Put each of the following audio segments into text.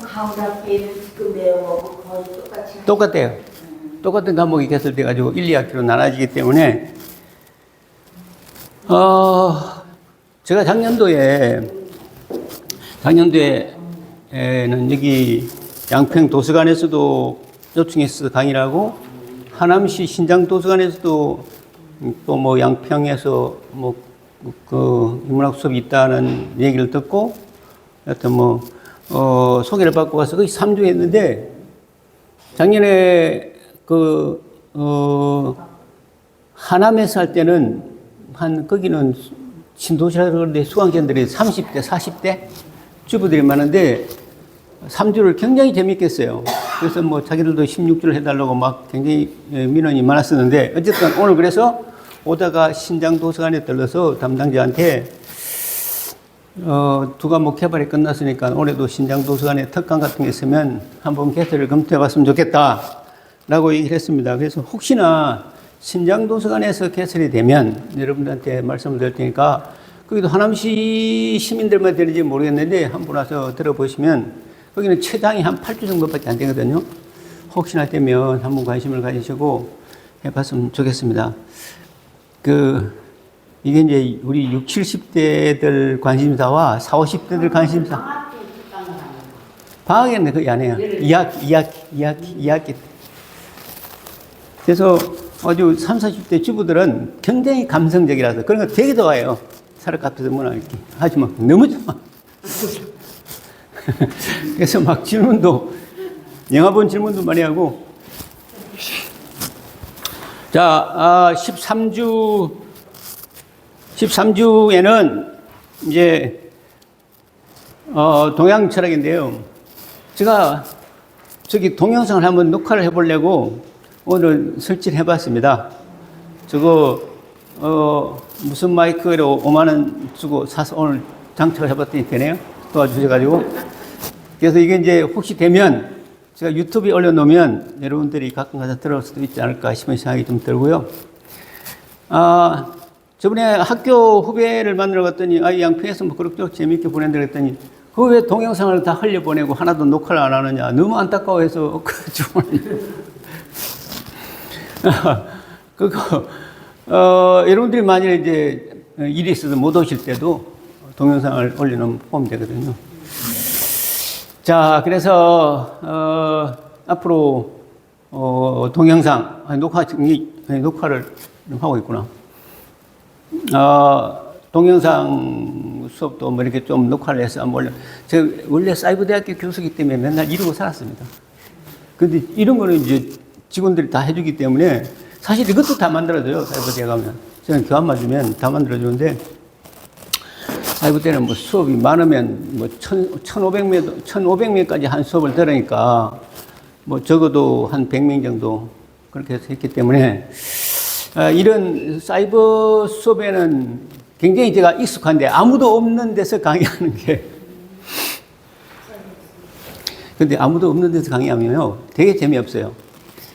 가오락기는 지금 배워보고 거의 똑같이 똑같아요. 똑같은 과목이 개설돼가지고 1, 2학기로 나눠지기 때문에, 제가 작년도에는 여기 양평 도서관에서도 요청해서 강의를 하고, 하남시 신장 도서관에서도 또 뭐 양평에서 뭐 그 인문학 수업이 있다는 얘기를 듣고, 하여튼 뭐, 소개를 받고 가서 거의 3주 했는데, 작년에 하남에서 할 때는 거기는 신도시라 그러는데 수강생들이 30대, 40대 주부들이 많은데 3주를 굉장히 재밌게 했어요. 그래서 뭐 자기들도 16주를 해달라고 막 굉장히 민원이 많았었는데, 어쨌든 오늘 그래서 오다가 신장도서관에 들러서 담당자한테 두 과목 개발이 끝났으니까 올해도 신장도서관에 특강 같은 게 있으면 한번 개설을 검토해 봤으면 좋겠다 라고 얘기를 했습니다. 그래서 혹시나 신장도서관에서 개설이 되면 여러분들한테 말씀을 드릴 테니까, 거기도 하남시 시민들만 되는지 모르겠는데 한번 와서 들어보시면 거기는 최장이 한 8주 정도밖에 안 되거든요. 혹시나 되면 한번 관심을 가지시고 해봤으면 좋겠습니다. 이게 이제 우리 60, 70대들 관심사와 40, 50대들 관심사. 방학에는 거의 안 해요. 2학기. 그래서 아주 30, 40대 주부들은 굉장히 감성적이라서 그런 거 되게 좋아해요. 사람 앞에서 뭐나 이렇게 하지만 너무 좋아. 그래서 막 영화 본 질문도 많이 하고. 자, 13주에는 이제, 동양 철학인데요. 제가 저기 동영상을 한번 녹화를 해보려고 오늘 설치를 해봤습니다. 저거, 무슨 마이크로 5만원 주고 사서 오늘 장착을 해봤더니 되네요. 도와주셔가지고. 그래서 이게 이제 혹시 되면 제가 유튜브에 올려놓으면 여러분들이 가끔 가서 들을 수도 있지 않을까 싶은 생각이 좀 들고요. 저번에 학교 후배를 만나러 갔더니, 양평에서 뭐 그렇게 재밌게 보낸다 그랬더니, 그거 왜 동영상을 다 흘려보내고 하나도 녹화를 안 하느냐. 너무 안타까워해서, 여러분들이 만약에 이제 일이 있어서 못 오실 때도 동영상을 올려놓으면 보면 되거든요. 자, 그래서, 앞으로, 동영상, 녹화를 하고 있구나. 동영상 수업도 뭐 이렇게 좀 녹화를 해서 제가 원래 사이버대학교 교수이기 때문에 맨날 이러고 살았습니다. 근데 이런 거는 이제 직원들이 다 해주기 때문에 사실 이것도 다 만들어줘요. 사이버대학 가면. 저는 교환만 주면 다 만들어주는데, 사이버대는 뭐 수업이 많으면 뭐 1500명까지 한 수업을 들으니까 뭐 적어도 한 100명 정도 그렇게 해서 했기 때문에, 이런 사이버 수업에는 굉장히 제가 익숙한데 아무도 없는 데서 강의하는 게, 근데 아무도 없는 데서 강의하면요 되게 재미없어요.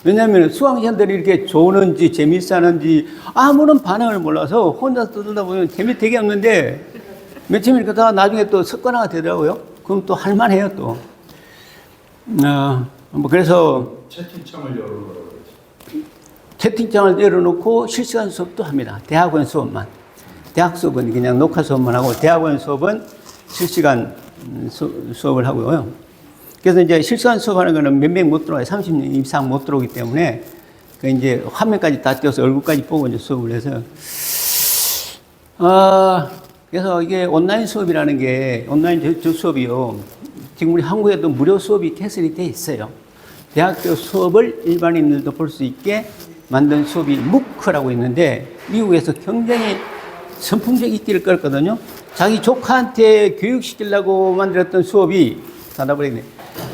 왜냐하면 수강생들이 이렇게 좋은지 재밌어하는지 아무런 반응을 몰라서 혼자 떠들다 보면 재미 되게 없는데, 며칠 있다가 나중에 또 습관화가 되더라고요. 그럼 또 할만해요 또. 뭐 그래서 채팅창을 열어놓으라고 그러지. 채팅창을 열어놓고 실시간 수업도 합니다. 대학원 수업만. 대학 수업은 그냥 녹화 수업만 하고, 대학원 수업은 실시간 수업을 하고요. 그래서 이제 실시간 수업하는 거는 몇 명 못 들어와요. 30명 이상 못 들어오기 때문에, 그 이제 화면까지 다 띄워서 얼굴까지 보고 이제 수업을 해서. 그래서 이게 온라인 수업이라는 게, 온라인 저 수업이요. 지금 우리 한국에도 무료 수업이 개설이 돼 있어요. 대학교 수업을 일반인들도 볼 수 있게 만든 수업이 무크라고 있는데, 미국에서 굉장히 선풍적 인기를 끌었거든요. 자기 조카한테 교육시키려고 만들었던 수업이, 닫아버리네.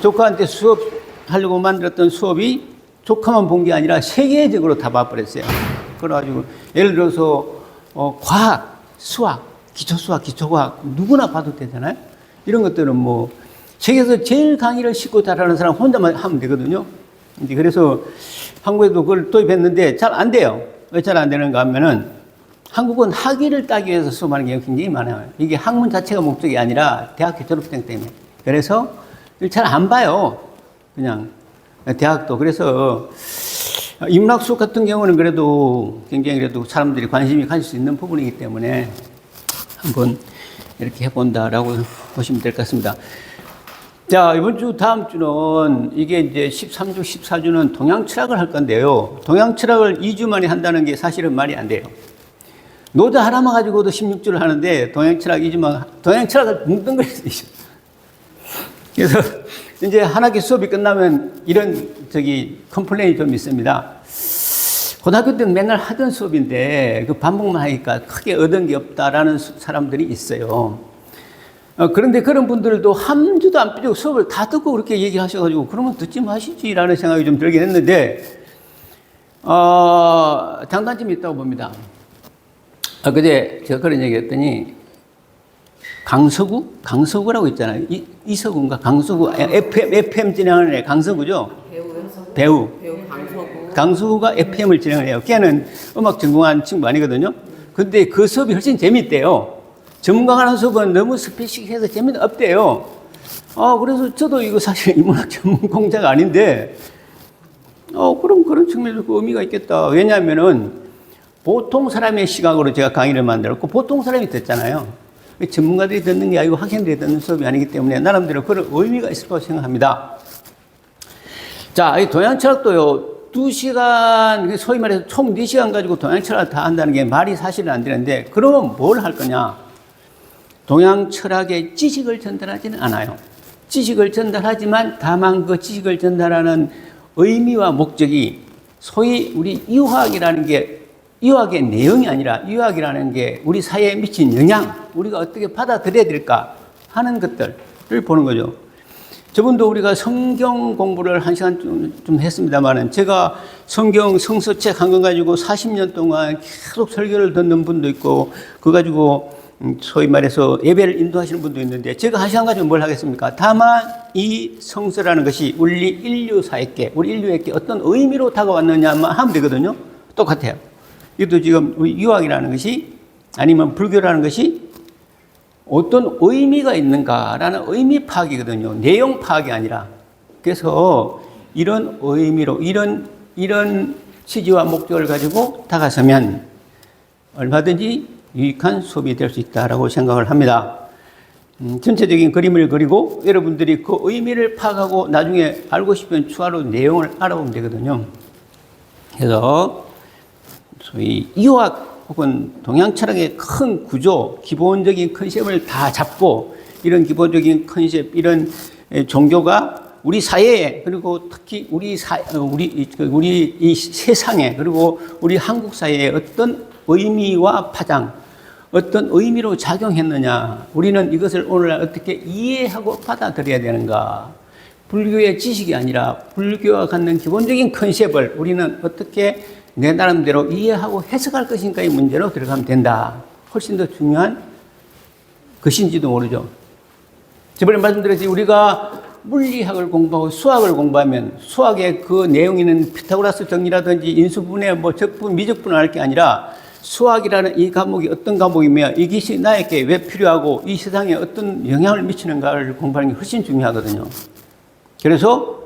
조카한테 수업하려고 만들었던 수업이 조카만 본 게 아니라 세계적으로 다 봐버렸어요. 그래가지고, 예를 들어서, 과학, 수학, 기초수학, 기초과학, 누구나 봐도 되잖아요. 이런 것들은 뭐, 세계에서 제일 강의를 쉽고 잘하는 사람 혼자만 하면 되거든요. 이제 그래서 한국에도 그걸 도입했는데 잘 안 돼요. 왜 잘 안 되는가 하면은, 한국은 학위를 따기 위해서 수업하는 게 굉장히 많아요. 이게 학문 자체가 목적이 아니라 대학교 졸업생 때문에. 그래서 잘 안 봐요. 그냥 대학도. 그래서 인문학 수업 같은 경우는 그래도 굉장히 그래도 사람들이 관심이 가질 수 있는 부분이기 때문에 한번 이렇게 해본다라고 보시면 될 것 같습니다. 자, 이번 주, 다음 주는 이게 이제 13주, 14주는 동양 철학을 할 건데요. 동양 철학을 2주 만에 한다는 게 사실은 말이 안 돼요. 노자 하나만 가지고도 16주를 하는데 동양 철학 2주만, 동양 철학을 뭉뚱그릴 수 있어요. 그래서 이제 한 학기 수업이 끝나면 이런 컴플레인이 좀 있습니다. 고등학교 때는 맨날 하던 수업인데 그 반복만 하니까 크게 얻은 게 없다라는 사람들이 있어요. 그런데 그런 분들도 한 주도 안 빼고 수업을 다 듣고 그렇게 얘기하셔가지고 그러면 듣지 마시지라는 생각이 좀 들긴 했는데 장단점이 있다고 봅니다. 그제 제가 그런 얘기 했더니 강서구라고 있잖아요. 이서구인가? 강서구, FM 진행하는 애, 강서구죠? 배우. 강서구가 FM을 진행을 해요. 걔는 음악 전공한 친구 아니거든요. 근데 그 수업이 훨씬 재밌대요. 전문가가 하는 수업은 너무 스페시픽해서 재미는 없대요. 그래서 저도 이거 사실 인문학 전문 공자가 아닌데, 그럼 그런 측면에서 그 의미가 있겠다. 왜냐하면은 보통 사람의 시각으로 제가 강의를 만들었고, 보통 사람이 듣잖아요. 전문가들이 듣는 게 아니고 학생들이 듣는 수업이 아니기 때문에 나름대로 그런 의미가 있을 거라고 생각합니다. 자, 이 동양 철학도요, 2시간, 소위 말해서 총 4시간 가지고 동양 철학을 다 한다는 게 말이 사실은 안 되는데, 그러면 뭘 할 거냐? 동양 철학의 지식을 전달하지는 않아요. 지식을 전달하지만 다만 그 지식을 전달하는 의미와 목적이 소위 우리 유학이라는 게 유학의 내용이 아니라 유학이라는 게 우리 사회에 미친 영향, 우리가 어떻게 받아들여야 될까 하는 것들을 보는 거죠. 저분도 우리가 성경 공부를 1시간 좀 했습니다만은 제가 성경 성서책 한 권 가지고 40년 동안 계속 설교를 듣는 분도 있고 그거 가지고 소위 말해서 예배를 인도하시는 분도 있는데 제가 1시간 가지고 뭘 하겠습니까? 다만 이 성서라는 것이 우리 인류사에게, 우리 인류에게 어떤 의미로 다가왔느냐만 하면 되거든요. 똑같아요. 이것도 지금 우리 유학이라는 것이 아니면 불교라는 것이 어떤 의미가 있는가라는 의미 파악이거든요. 내용 파악이 아니라. 그래서 이런 의미로, 이런 취지와 목적을 가지고 다가서면 얼마든지 유익한 수업이 될 수 있다라고 생각을 합니다. 전체적인 그림을 그리고 여러분들이 그 의미를 파악하고 나중에 알고 싶으면 추가로 내용을 알아보면 되거든요. 그래서 소위 유학 혹은 동양 철학의 큰 구조, 기본적인 컨셉을 다 잡고 이런 기본적인 컨셉, 이런 종교가 우리 사회에 그리고 특히 우리 이 세상에 그리고 우리 한국 사회에 어떤 의미와 파장, 어떤 의미로 작용했느냐, 우리는 이것을 오늘날 어떻게 이해하고 받아들여야 되는가, 불교의 지식이 아니라 불교가 갖는 기본적인 컨셉을 우리는 어떻게 내 나름대로 이해하고 해석할 것인가의 문제로 들어가면 된다. 훨씬 더 중요한 것인지도 모르죠. 저번에 말씀드렸지, 우리가 물리학을 공부하고 수학을 공부하면 수학의 그 내용 있는 피타고라스 정리라든지 인수분해, 적분, 미적분을 할 게 아니라 수학이라는 이 과목이 어떤 과목이며 이것이 나에게 왜 필요하고 이 세상에 어떤 영향을 미치는가를 공부하는 게 훨씬 중요하거든요. 그래서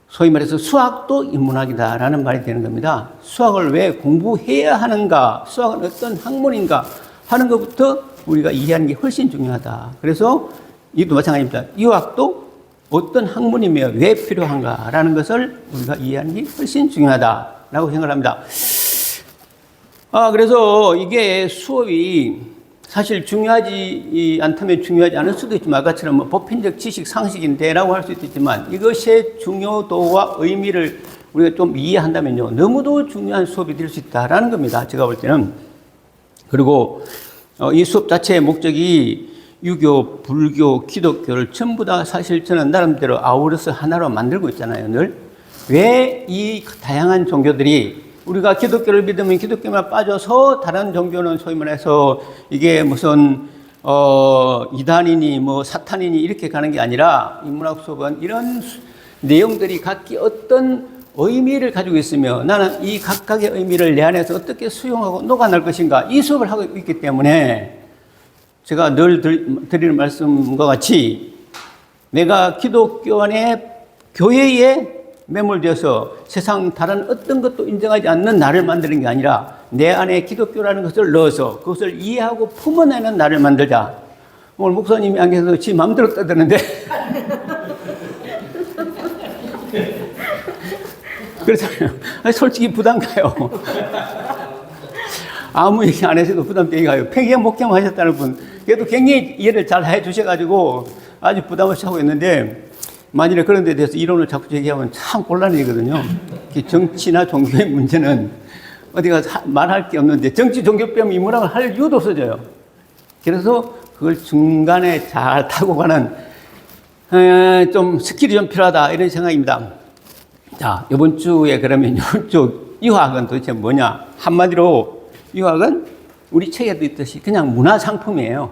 소위 말해서 수학도 인문학이다라는 말이 되는 겁니다. 수학을 왜 공부해야 하는가, 수학은 어떤 학문인가 하는 것부터 우리가 이해하는 게 훨씬 중요하다. 그래서 이것도 마찬가지입니다. 유학도 어떤 학문이며 왜 필요한가라는 것을 우리가 이해하는 게 훨씬 중요하다라고 생각을 합니다. 그래서 이게 수업이 사실 중요하지 않다면 중요하지 않을 수도 있지만 아까처럼 보편적 지식 상식인데라고 할 수도 있지만 이것의 중요도와 의미를 우리가 좀 이해한다면요, 너무도 중요한 수업이 될 수 있다라는 겁니다. 제가 볼 때는. 그리고 이 수업 자체의 목적이 유교, 불교, 기독교를 전부 다 사실 저는 나름대로 아우러서 하나로 만들고 있잖아요, 늘. 왜 이 다양한 종교들이 우리가 기독교를 믿으면 기독교만 빠져서 다른 종교는 소위 말해서 이게 무슨 이단이니 사탄이니 이렇게 가는 게 아니라 인문학 수업은 이런 내용들이 각기 어떤 의미를 가지고 있으며 나는 이 각각의 의미를 내 안에서 어떻게 수용하고 녹아낼 것인가 이 수업을 하고 있기 때문에 제가 늘 드리는 말씀과 같이 내가 기독교 안에 교회에 매몰되어서 세상 다른 어떤 것도 인정하지 않는 나를 만드는 게 아니라 내 안에 기독교라는 것을 넣어서 그것을 이해하고 품어내는 나를 만들자. 오늘 목사님이 안 계셔서 지 마음대로 떠드는데 그렇잖아요. 솔직히 부담 가요. 아무 얘기 안 해서도 부담되게 가요. 폐기형 목회만 하셨다는 분, 그래도 굉장히 이해를 잘 해주셔가지고 아주 부담 없이 하고 있는데, 만일에 그런 데 대해서 이론을 자꾸 제기하면 참 곤란이거든요. 정치나 종교의 문제는 어디가 말할 게 없는데, 정치, 종교 빼면 인문학을 할 이유도 없어져요. 그래서 그걸 중간에 잘 타고 가는, 좀 스킬이 좀 필요하다, 이런 생각입니다. 자, 이번 주에 그러면 이번 주 유학은 도대체 뭐냐? 한마디로 유학은 우리 책에도 있듯이 그냥 문화상품이에요.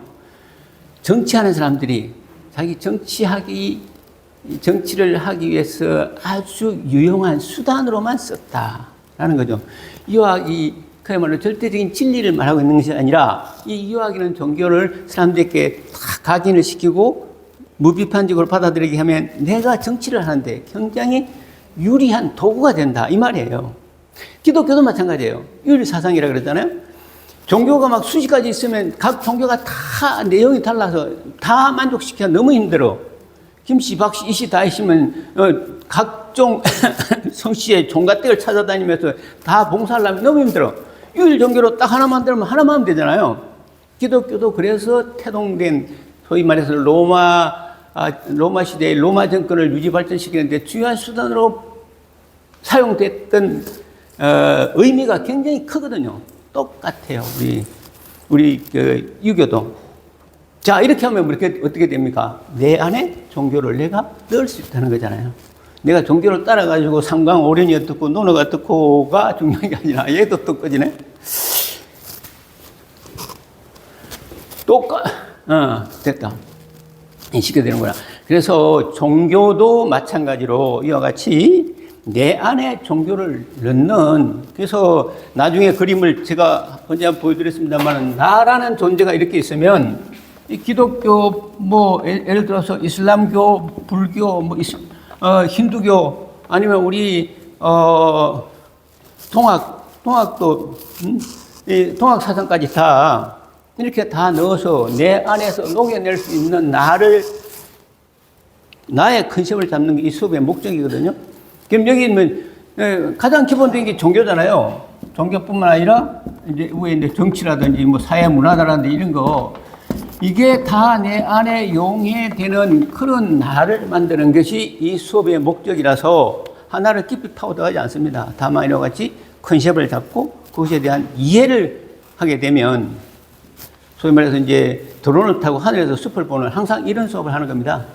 정치하는 사람들이 자기 정치를 하기 위해서 아주 유용한 수단으로만 썼다라는 거죠. 유학이 그야말로 절대적인 진리를 말하고 있는 것이 아니라 이 유학이라는 종교를 사람들에게 다 각인을 시키고 무비판적으로 받아들이게 하면 내가 정치를 하는데 굉장히 유리한 도구가 된다 이 말이에요. 기독교도 마찬가지예요. 유리사상이라 그러잖아요. 종교가 막 수십 가지 있으면 각 종교가 다 내용이 달라서 다 만족시키기가 너무 힘들어. 김씨, 박씨, 이씨 다 있으면 각종 성씨의 종갓댁을 찾아다니면서 다 봉사를 하면 너무 힘들어. 유일 종교로 딱 하나 만들면 하나만 하면 되잖아요. 기독교도 그래서 태동된 소위 말해서 로마 시대의 로마 정권을 유지 발전시키는데 중요한 수단으로 사용됐던 의미가 굉장히 크거든요. 똑같아요. 우리 유교도. 자, 이렇게 하면 이렇게 어떻게 됩니까? 내 안에 종교를 내가 넣을 수 있다는 거잖아요. 내가 종교를 따라가지고 삼강 오련이 어떻고 논어가 어떻고가 중요한 게 아니라 얘도 또 꺼지네. 됐다. 쉽게 되는구나. 그래서 종교도 마찬가지로 이와 같이 내 안에 종교를 넣는, 그래서 나중에 그림을 제가 언제 한번 보여드렸습니다만, 나라는 존재가 이렇게 있으면 이 기독교, 예를 들어서 이슬람교, 불교, 힌두교, 아니면 우리 동학도 이 동학 사상까지 다 이렇게 다 넣어서 내 안에서 녹여낼 수 있는 나의 컨셉을 잡는 게 이 수업의 목적이거든요. 그럼 여기 있는 가장 기본적인 게 종교잖아요. 종교뿐만 아니라 이제 위에 이제 정치라든지 사회 문화라든지 이런 거, 이게 다 내 안에 용해되는 그런 나를 만드는 것이 이 수업의 목적이라서 하나를 깊이 파고들어가지 않습니다. 다만 이와 같이 컨셉을 잡고 그것에 대한 이해를 하게 되면, 소위 말해서 이제 드론을 타고 하늘에서 숲을 보는, 항상 이런 수업을 하는 겁니다.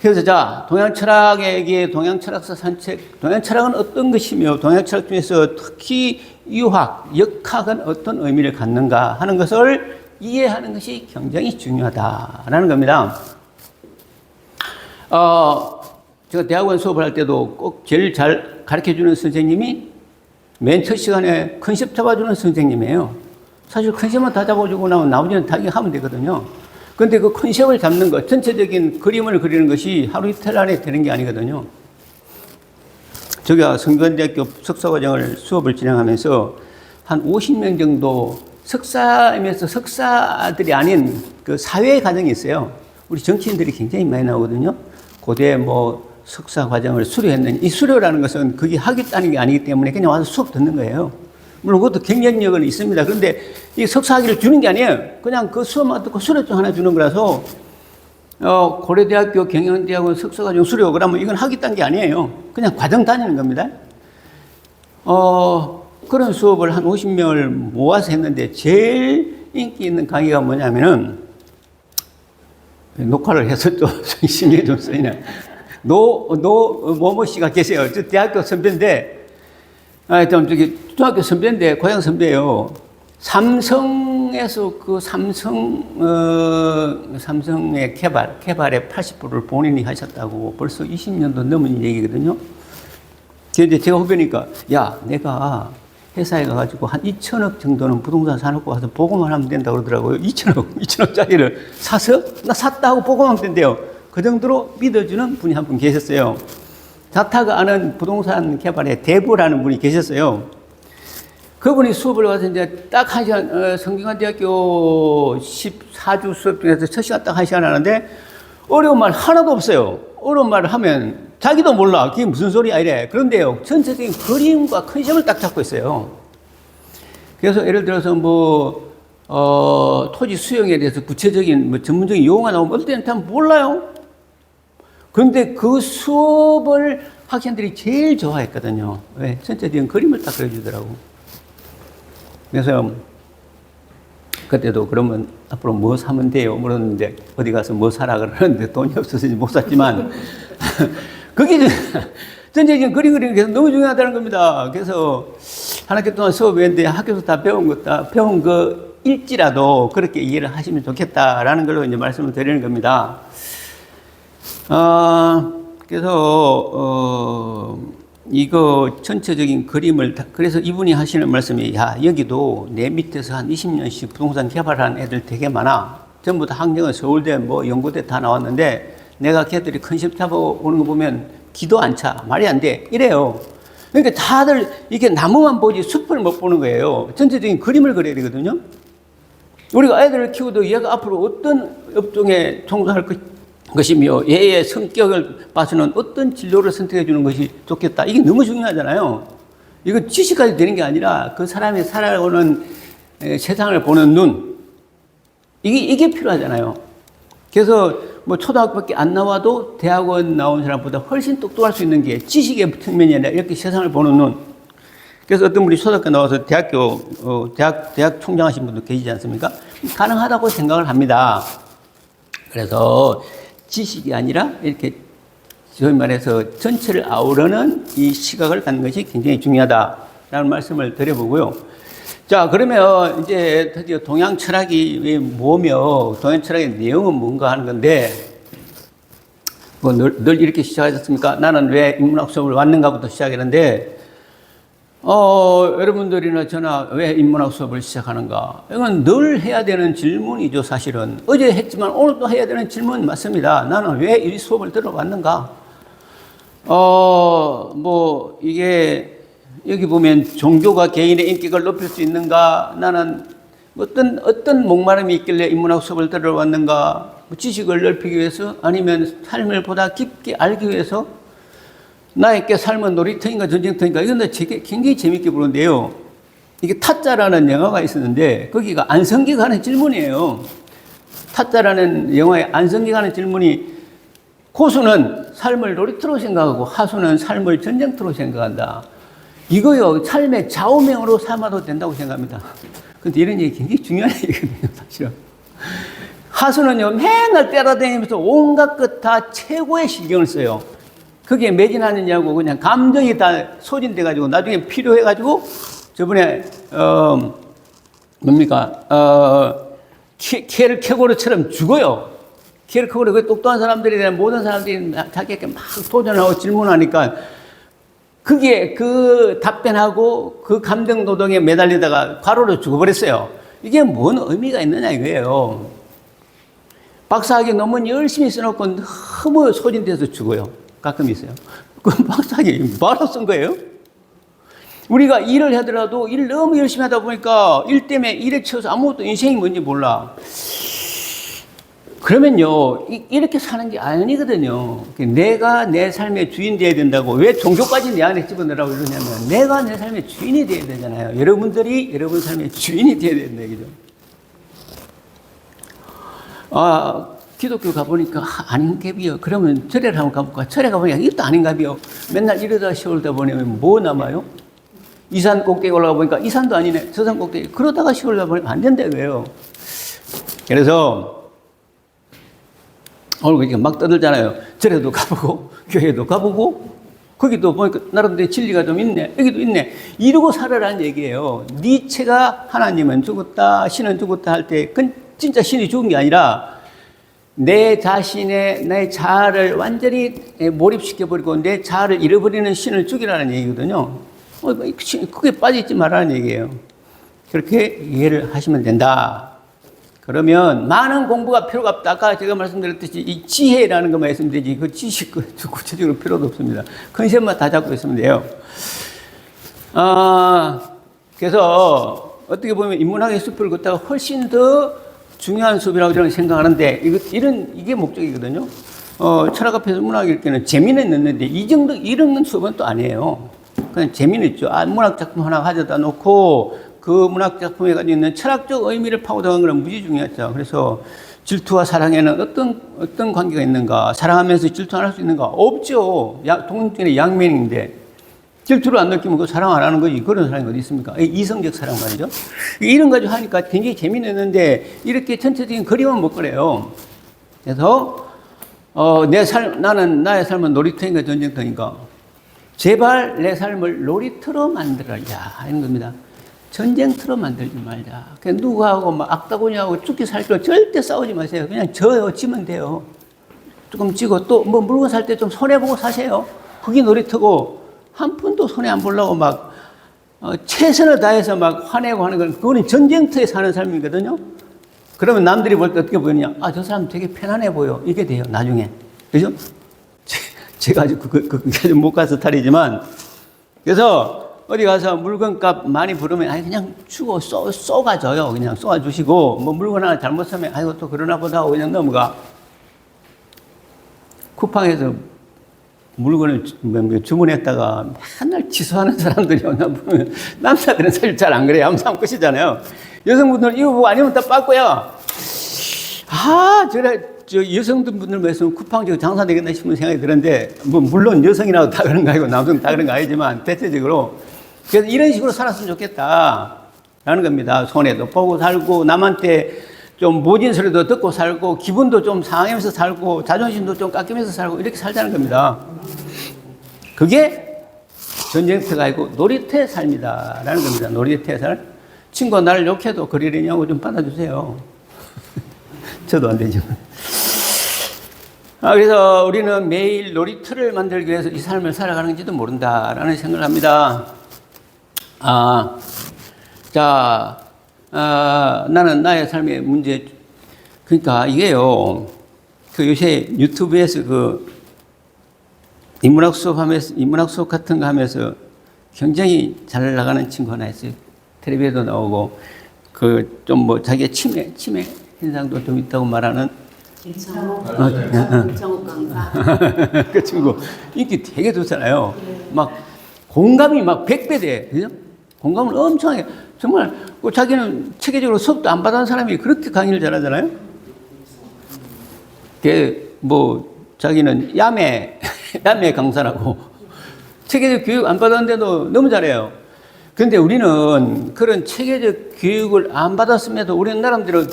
그래서 자, 동양철학에게 동양철학사 산책, 동양철학은 어떤 것이며 동양철학 중에서 특히 유학, 역학은 어떤 의미를 갖는가 하는 것을 이해하는 것이 굉장히 중요하다라는 겁니다. 제가 대학원 수업을 할 때도 꼭 제일 잘 가르쳐주는 선생님이 맨 첫 시간에 컨셉 잡아주는 선생님이에요. 사실 컨셉만 다 잡아주고 나면 나머지는 다 하면 되거든요. 근데 그 컨셉을 잡는 것, 전체적인 그림을 그리는 것이 하루 이틀 안에 되는 게 아니거든요. 제가 성균관대학교 석사과정을 수업을 진행하면서 한 50명 정도 석사이면서 석사들이 아닌 그 사회 과정이 있어요. 우리 정치인들이 굉장히 많이 나오거든요. 고대 석사 과정을 수료했는데, 이 수료라는 것은 그게 하겠다는 게 아니기 때문에 그냥 와서 수업 듣는 거예요. 물론 그것도 경쟁력은 있습니다. 그런데 이 석사학위를 주는 게 아니에요. 그냥 그 수업만 듣고 수료증 하나 주는 거라서, 고려대학교 경영대학원 석사과정 수료, 그러면 이건 하겠다는 게 아니에요. 그냥 과정 다니는 겁니다. 그런 수업을 한 50명을 모아서 했는데, 제일 인기 있는 강의가 뭐냐면은, 녹화를 해서 또 신경이 좀 쓰이네. 모모 씨가 계세요. 저 대학교 선배인데, 중학교 선배인데, 고향 선배예요. 삼성에서 삼성의 개발의 80%를 본인이 하셨다고 벌써 20년도 넘은 얘기거든요. 제가 후배니까, 야, 내가 회사에 가가지고 한 2천억 정도는 부동산 사놓고 와서 보고만 하면 된다고 그러더라고요. 2천억짜리를 사서, 나 샀다 하고 보고만 하면 된대요. 그 정도로 믿어주는 분이 한 분 계셨어요. 자타가 아는 부동산 개발의 대부라는 분이 계셨어요. 그분이 수업을 가서 이제 딱 한 시간, 성균관대학교 14주 수업 중에서 첫 시간 딱 한 시간 하는데 어려운 말 하나도 없어요. 어려운 말을 하면 자기도 몰라. 그게 무슨 소리야 이래. 그런데요, 전체적인 그림과 컨셉을 딱 잡고 있어요. 그래서 예를 들어서 토지 수용에 대해서 구체적인 전문적인 용어가 나오면 어떨 때는 다 몰라요. 그런데 그 수업을 학생들이 제일 좋아했거든요. 왜? 전체적인 그림을 딱 그려주더라고. 그래서 그때도 그러면 앞으로 뭐 사면 돼요? 물었는데 어디 가서 뭐 사라 그러는데 돈이 없어서 못 샀지만 그게 전체적인 그림 그리는 게 너무 중요하다는 겁니다. 그래서 한 학기 동안 수업했는데 학교에서 다 배운 거 일지라도 그렇게 이해를 하시면 좋겠다라는 걸로 이제 말씀을 드리는 겁니다. 그래서 이거 전체적인 그림을 그래서 이분이 하시는 말씀이 야 여기도 내 밑에서 한 20년씩 부동산 개발하는 애들 되게 많아. 전부 다 학력은 서울대 뭐 연고대 다 나왔는데 내가 걔들이 컨셉 잡아오는 거 보면 기도 안 차. 말이 안 돼. 이래요. 그러니까 다들 이게 나무만 보지 숲을 못 보는 거예요. 전체적인 그림을 그려야 되거든요. 우리가 아이들을 키워도 얘가 앞으로 어떤 업종에 종사할 것이며 얘의 성격을 봐서는 어떤 진로를 선택해 주는 것이 좋겠다. 이게 너무 중요하잖아요. 이거 지식까지 되는 게 아니라 그 사람이 살아오는 세상을 보는 눈. 이게 필요하잖아요. 그래서 뭐 초등학교밖에 안 나와도 대학원 나온 사람보다 훨씬 똑똑할 수 있는 게 지식의 측면이 아니라 이렇게 세상을 보는 눈. 그래서 어떤 분이 초등학교 나와서 대학 총장하신 분도 계시지 않습니까? 가능하다고 생각을 합니다. 그래서 지식이 아니라 이렇게 소위 말해서 전체를 아우르는 이 시각을 갖는 것이 굉장히 중요하다라는 말씀을 드려보고요. 자, 그러면 이제 드디어 동양 철학이 뭐며 동양 철학의 내용은 뭔가 하는 건데 뭐 늘 이렇게 시작하셨습니까? 나는 왜 인문학 수업을 왔는가부터 시작했는데 여러분들이나 저나 왜 인문학 수업을 시작하는가? 이건 늘 해야 되는 질문이죠, 사실은. 어제 했지만 오늘도 해야 되는 질문 맞습니다. 나는 왜 이 수업을 들어왔는가? 이게, 여기 보면 종교가 개인의 인격을 높일 수 있는가? 나는 어떤 목마름이 있길래 인문학 수업을 들어왔는가? 지식을 넓히기 위해서? 아니면 삶을 보다 깊게 알기 위해서? 나에게 삶은 놀이터인가 전쟁터인가 이건 굉장히 재밌게 보는데요. 이게 타짜라는 영화가 있었는데 거기가 안성기가 하는 질문이에요. 타짜라는 영화의 안성기가 하는 질문이 고수는 삶을 놀이터로 생각하고 하수는 삶을 전쟁터로 생각한다. 이거요 삶의 좌우명으로 삼아도 된다고 생각합니다. 근데 이런 얘기 굉장히 중요한 얘기거든요, 사실은. 하수는요 맨날 따라다니면서 온갖 것 다 최고의 신경을 써요. 거기에 매진하느냐고 그냥 감정이 다 소진돼가지고 나중에 필요해가지고 저번에 케르케고르처럼 죽어요. 케르케고르 그 똑똑한 사람들에 대한 모든 사람들이 자기에게 막 도전하고 질문하니까 그게 그 답변하고 그 감정 노동에 매달리다가 과로로 죽어버렸어요. 이게 뭔 의미가 있느냐 이거예요. 박사학위 논문 열심히 써놓고 너무 소진돼서 죽어요. 가끔 있어요. 그 박사학위 뭐하러 쓴 거예요? 우리가 일을 하더라도 일을 너무 열심히 하다 보니까 일 때문에 일에 치여서 아무것도 인생이 뭔지 몰라. 그러면요, 이렇게 사는 게 아니거든요. 내가 내 삶의 주인 되어야 된다고. 왜 종교까지 내 안에 집어넣으라고 이러냐면, 내가 내 삶의 주인이 되어야 되잖아요. 여러분들이 여러분 삶의 주인이 되어야 된다, 이거죠. 기독교 가보니까 아닌갑이요. 그러면 절에를 한번 가볼까? 절에 가보니까 이것도 아닌갑이요. 맨날 이러다 시골다 보면 뭐 남아요? 이 산 꼭대기 올라가 보니까 이 산도 아니네. 저 산 꼭대기. 그러다가 시골다 보니까 안 된다, 왜요? 그래서 오늘 막 떠들잖아요. 절에도 가보고 교회도 가보고 거기도 보니까 나름대로 진리가 좀 있네. 여기도 있네. 이러고 살아라는 얘기예요. 니체가 하나님은 죽었다, 신은 죽었다 할 때 그건 진짜 신이 죽은 게 아니라 내 자신의 내 자아를 완전히 몰입시켜버리고 내 자아를 잃어버리는 신을 죽이라는 얘기거든요. 그게 빠져있지 말라는 얘기예요. 그렇게 이해를 하시면 된다. 그러면 많은 공부가 필요가 없다. 아까 제가 말씀드렸듯이 이 지혜라는 것만 있으면 되지 그 지식 구체적으로 필요도 없습니다. 컨셉만 다 잡고 있으면 돼요. 그래서 어떻게 보면 인문학의 숲을 걷다가 훨씬 더 중요한 수업이라고 저는 생각하는데 이게 목적이거든요. 철학 앞에서 문학 읽기는 재미는 있는데 이 정도 이런 수업은 또 아니에요. 그냥 재미는 있죠. 문학 작품 하나 가져다 놓고 그 문학 작품에 가지고 있는 철학적 의미를 파고드는 건 무지 중요하죠. 그래서 질투와 사랑에는 어떤 관계가 있는가? 사랑하면서 질투 안 할 수 있는가? 없죠. 동물의 양면인데 질투를 안 느끼면 그 사랑 안 하는 거지. 그런 사람이 어디 있습니까? 이성적 사랑 말이죠. 이런 가지고 하니까 굉장히 재미있는데 이렇게 전체적인 그림은 못 그려요. 그래서 나는 나의 삶은 놀이터인가 전쟁터인가? 제발 내 삶을 놀이터로 만들어야 하는 겁니다. 전쟁터로 만들지 말자. 그냥 누구하고 막 악다구니하고 죽기 살기로 절대 싸우지 마세요. 그냥 지면 돼요. 조금 지고 또 뭐 물건 살 때 좀 손해보고 사세요. 그게 놀이터고 한 푼도 손해 안 보려고 막 최선을 다해서 막 화내고 하는 건 그거는 전쟁터에 사는 삶이거든요. 그러면 남들이 볼 때 어떻게 보이느냐? 저 사람 되게 편안해 보여. 이게 돼요. 나중에. 그죠? 제가 아직 그까지 못 가서 탈이지만 그래서 어디 가서 물건값 많이 부르면 그냥 주고 쏘가줘요. 그냥 쏘아주시고 뭐 물건 하나 잘못 사면 또 그러나 보다 하고 그냥 넘어가. 쿠팡에서 물건을 주문했다가 맨날 취소하는 사람들이 보면 남자들은 사실 잘 안 그래요. 항상 끝이잖아요. 여성분들은 이거 뭐 아니면 다 빠꾸야. 여성분들 말씀 쿠팡 장사 되겠나 싶은 생각이 드는데 뭐 물론 여성이라도 다 그런 거 아니고 남성 다 그런 거 아니지만 대체적으로 그래서 이런 식으로 살았으면 좋겠다라는 겁니다. 손해도 보고 살고 남한테 좀 모진 소리도 듣고 살고 기분도 좀 상하면서 살고 자존심도 좀 깎이면서 살고 이렇게 살자는 겁니다. 그게 전쟁터가 아니고 놀이터의 삶이다라는 겁니다. 놀이터의 삶. 친구가 나를 욕해도 그러려냐고 좀 받아주세요. 저도 안 되지만. 그래서 우리는 매일 놀이터를 만들기 위해서 이 삶을 살아가는지도 모른다라는 생각을 합니다. 나는 나의 삶의 문제. 그러니까 이게요. 요새 유튜브에서 인문학 수업 같은 거 하면서 굉장히 잘 나가는 친구 하나 있어요. 텔레비에도 나오고, 자기의 치매 현상도 좀 있다고 말하는. 김창욱 강사. 그 친구. 인기 되게 좋잖아요. 막, 공감이 막 100배 돼. 그죠? 공감을 엄청 해요. 정말, 자기는 체계적으로 수업도 안 받은 사람이 그렇게 강의를 잘하잖아요. 자기는 야매 강사라고. 체계적 교육 안 받았는데도 너무 잘해요. 그런데 우리는 그런 체계적 교육을 안 받았음에도 우리는 나름대로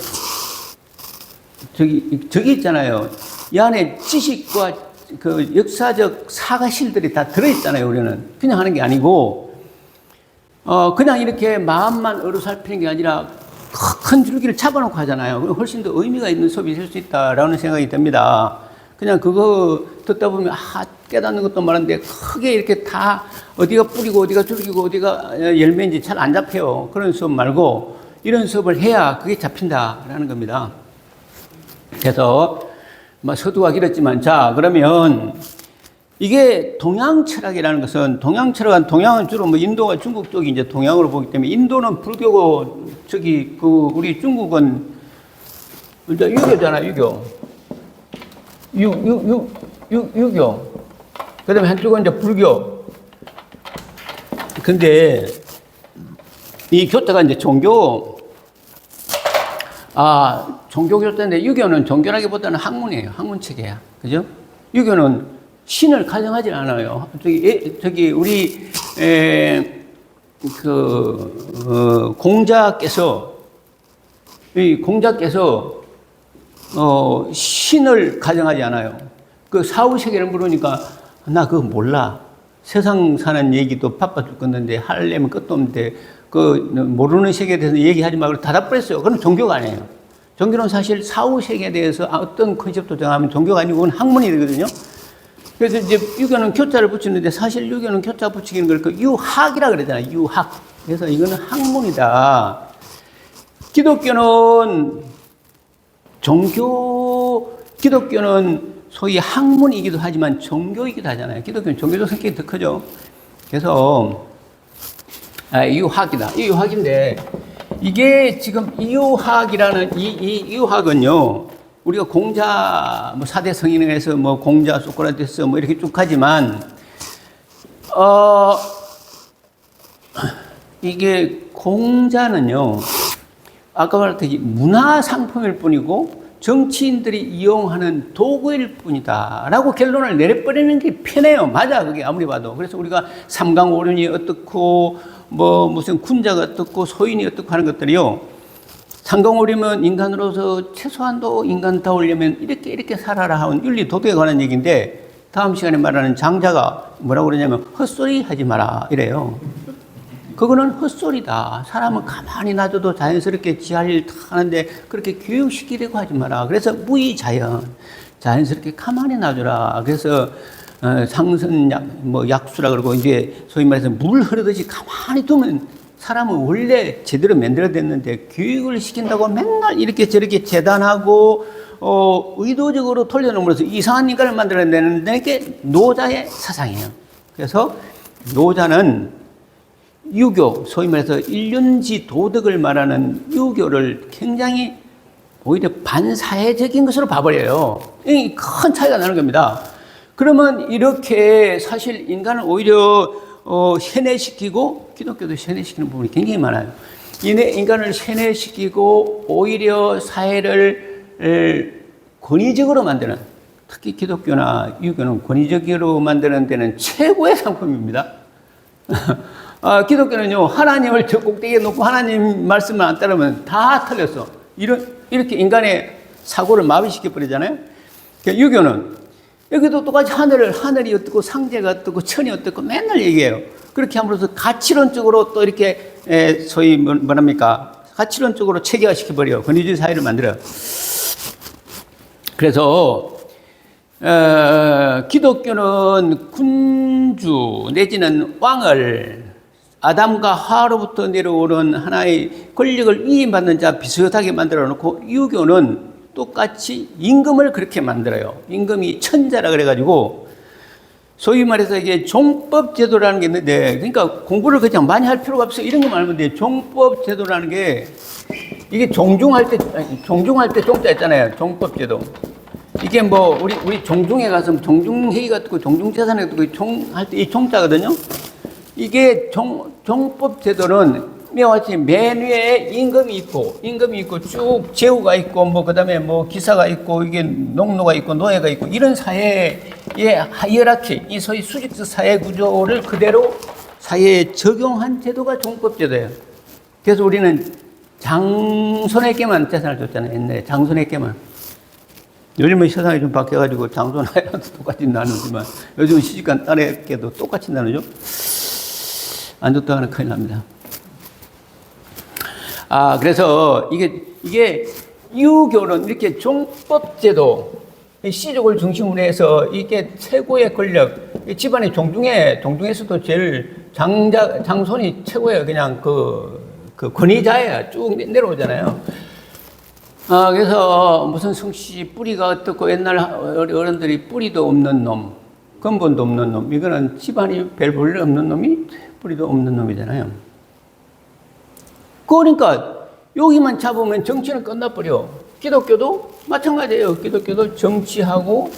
저기 있잖아요. 이 안에 지식과 역사적 사가실들이 다 들어있잖아요. 우리는 그냥 하는 게 아니고 그냥 이렇게 마음만 어루살피는 게 아니라 큰 줄기를 잡아놓고 하잖아요. 훨씬 더 의미가 있는 수업이 될 수 있다라는 생각이 듭니다. 그냥 그거 듣다 보면 깨닫는 것도 많은데 크게 이렇게 다 어디가 뿌리고 어디가 줄기고 어디가 열매인지 잘 안 잡혀요. 그런 수업 말고 이런 수업을 해야 그게 잡힌다라는 겁니다. 그래서 서두가 길었지만 그러면 이게 동양 철학이라는 것은 동양은 주로 인도가 중국 쪽이 이제 동양으로 보기 때문에 인도는 불교고 우리 중국은 이제 유교잖아. 유교. 그 다음에 한쪽은 이제 불교. 근데 이 교태가 이제 종교 교태인데 유교는 종교라기보다는 학문이에요. 학문체계야. 그죠? 유교는 신을 가정하지 않아요. 우리 공자께서 신을 가정하지 않아요. 사후세계를 물으니까 나 그거 몰라. 세상 사는 얘기도 바빠 죽겠는데 하려면 끝도 없는데 모르는 세계에 대해서 얘기하지 말고 대답을 했어요. 그럼 종교가 아니에요. 종교는 사실 사후 세계에 대해서 어떤 컨셉도 정하면 종교가 아니고 그건 학문이 되거든요. 그래서 이제 유교는 교자를 붙이는데 사실 유교는 교자 붙이기는 걸 그 유학이라 그러잖아요. 유학. 그래서 이거는 학문이다. 기독교는 기독교는 소위 학문이기도 하지만 종교이기도 하잖아요. 기독교는 종교적 성격이 더 크죠. 그래서 유학이다. 이 유학인데 이게 지금 이유학이라는 이 유학은요. 우리가 공자 뭐 4대 성인에서 뭐 공자, 소크라테스 뭐 이렇게 쭉 하지만 이게 공자는요. 아까 말했듯이 문화 상품일 뿐이고 정치인들이 이용하는 도구일 뿐이다 라고 결론을 내려버리는 게 편해요. 맞아, 그게 아무리 봐도. 그래서 우리가 삼강오륜이 어떻고 뭐 무슨 군자가 어떻고 소인이 어떻고 하는 것들이요. 삼강오륜은 인간으로서 최소한도 인간다우려면 이렇게 살아라 하는 윤리 도덕에 관한 얘기인데 다음 시간에 말하는 장자가 뭐라고 그러냐면 헛소리 하지 마라 이래요. 그거는 헛소리다. 사람은 가만히 놔둬도 자연스럽게 지 할 일 다 하는데 그렇게 교육시키려고 하지 마라. 그래서 무의자연. 자연스럽게 가만히 놔둬라. 그래서 약수라 그러고 이제 소위 말해서 물 흐르듯이 가만히 두면 사람은 원래 제대로 만들어졌는데 교육을 시킨다고 맨날 이렇게 저렇게 재단하고 의도적으로 돌려놓으면서 이상한 인간을 만들어내는 게 노자의 사상이에요. 그래서 노자는 유교, 소위 말해서 일륜지 도덕을 말하는 유교를 굉장히 오히려 반사회적인 것으로 봐버려요. 이 큰 차이가 나는 겁니다. 그러면 이렇게 사실 인간을 오히려 세뇌시키고 기독교도 세뇌시키는 부분이 굉장히 많아요. 인간을 세뇌시키고 오히려 사회를 권위적으로 만드는, 특히 기독교나 유교는 권위적으로 만드는 데는 최고의 상품입니다. 기독교는요, 하나님을 저 꼭대기에 놓고 하나님 말씀을 안 따르면 다 틀렸어. 이렇게 인간의 사고를 마비시켜버리잖아요. 유교는 여기도 똑같이 하늘이 어떻고 상제가 어떻고 천이 어떻고 맨날 얘기해요. 그렇게 함으로써 가치론적으로 또 이렇게 소위 뭐랍니까? 가치론적으로 체계화시켜버려요. 권위주의 사회를 만들어요. 그래서 기독교는 군주 내지는 왕을 아담과 하와로부터 내려오는 하나의 권력을 위임받는 자 비슷하게 만들어 놓고 유교는 똑같이 임금을 그렇게 만들어요. 임금이 천자라 그래가지고 소위 말해서 이게 종법제도라는 게 있는데 그러니까 공부를 그냥 많이 할 필요가 없어. 이런 것만 알면 돼. 종법제도라는 게 이게 종중할 때 종자 있잖아요. 종법제도. 이게 뭐 우리 종중에 가서 종중회의가 뜨고 종중재산회가 뜨고 종할 때 이 종자거든요. 이게 종법제도는 이와 같이 맨 위에 임금이 있고 쭉 제후가 있고 뭐 그다음에 뭐 기사가 있고 이게 농노가 있고 노예가 있고 이런 사회의 하이어라키, 이 소위 수직적 사회 구조를 그대로 사회에 적용한 제도가 종법제도예요. 그래서 우리는 장손에게만 재산을 줬잖아요. 옛날에 장손에게만. 요즘은 세상이 좀 바뀌어가지고 장손아이랑도 똑같이 나누지만 요즘은 시집간 딸에게도 똑같이 나누죠. 안 줬다 하면 큰일 납니다. 그래서 이게 유교는 이렇게 종법제도, 시족을 중심으로 해서 이게 최고의 권력, 집안의 종중에서도 제일 장손이 최고예요. 그냥 그 권위자예요. 쭉 내려오잖아요. 그래서 무슨 성씨 뿌리가 어떻고 옛날 어른들이 뿌리도 없는 놈, 근본도 없는 놈, 이거는 집안이 별 볼일 없는 놈이 뿌리도 없는 놈이잖아요. 그러니까 여기만 잡으면 정치는 끝나버려. 기독교도 마찬가지예요. 기독교도 정치하고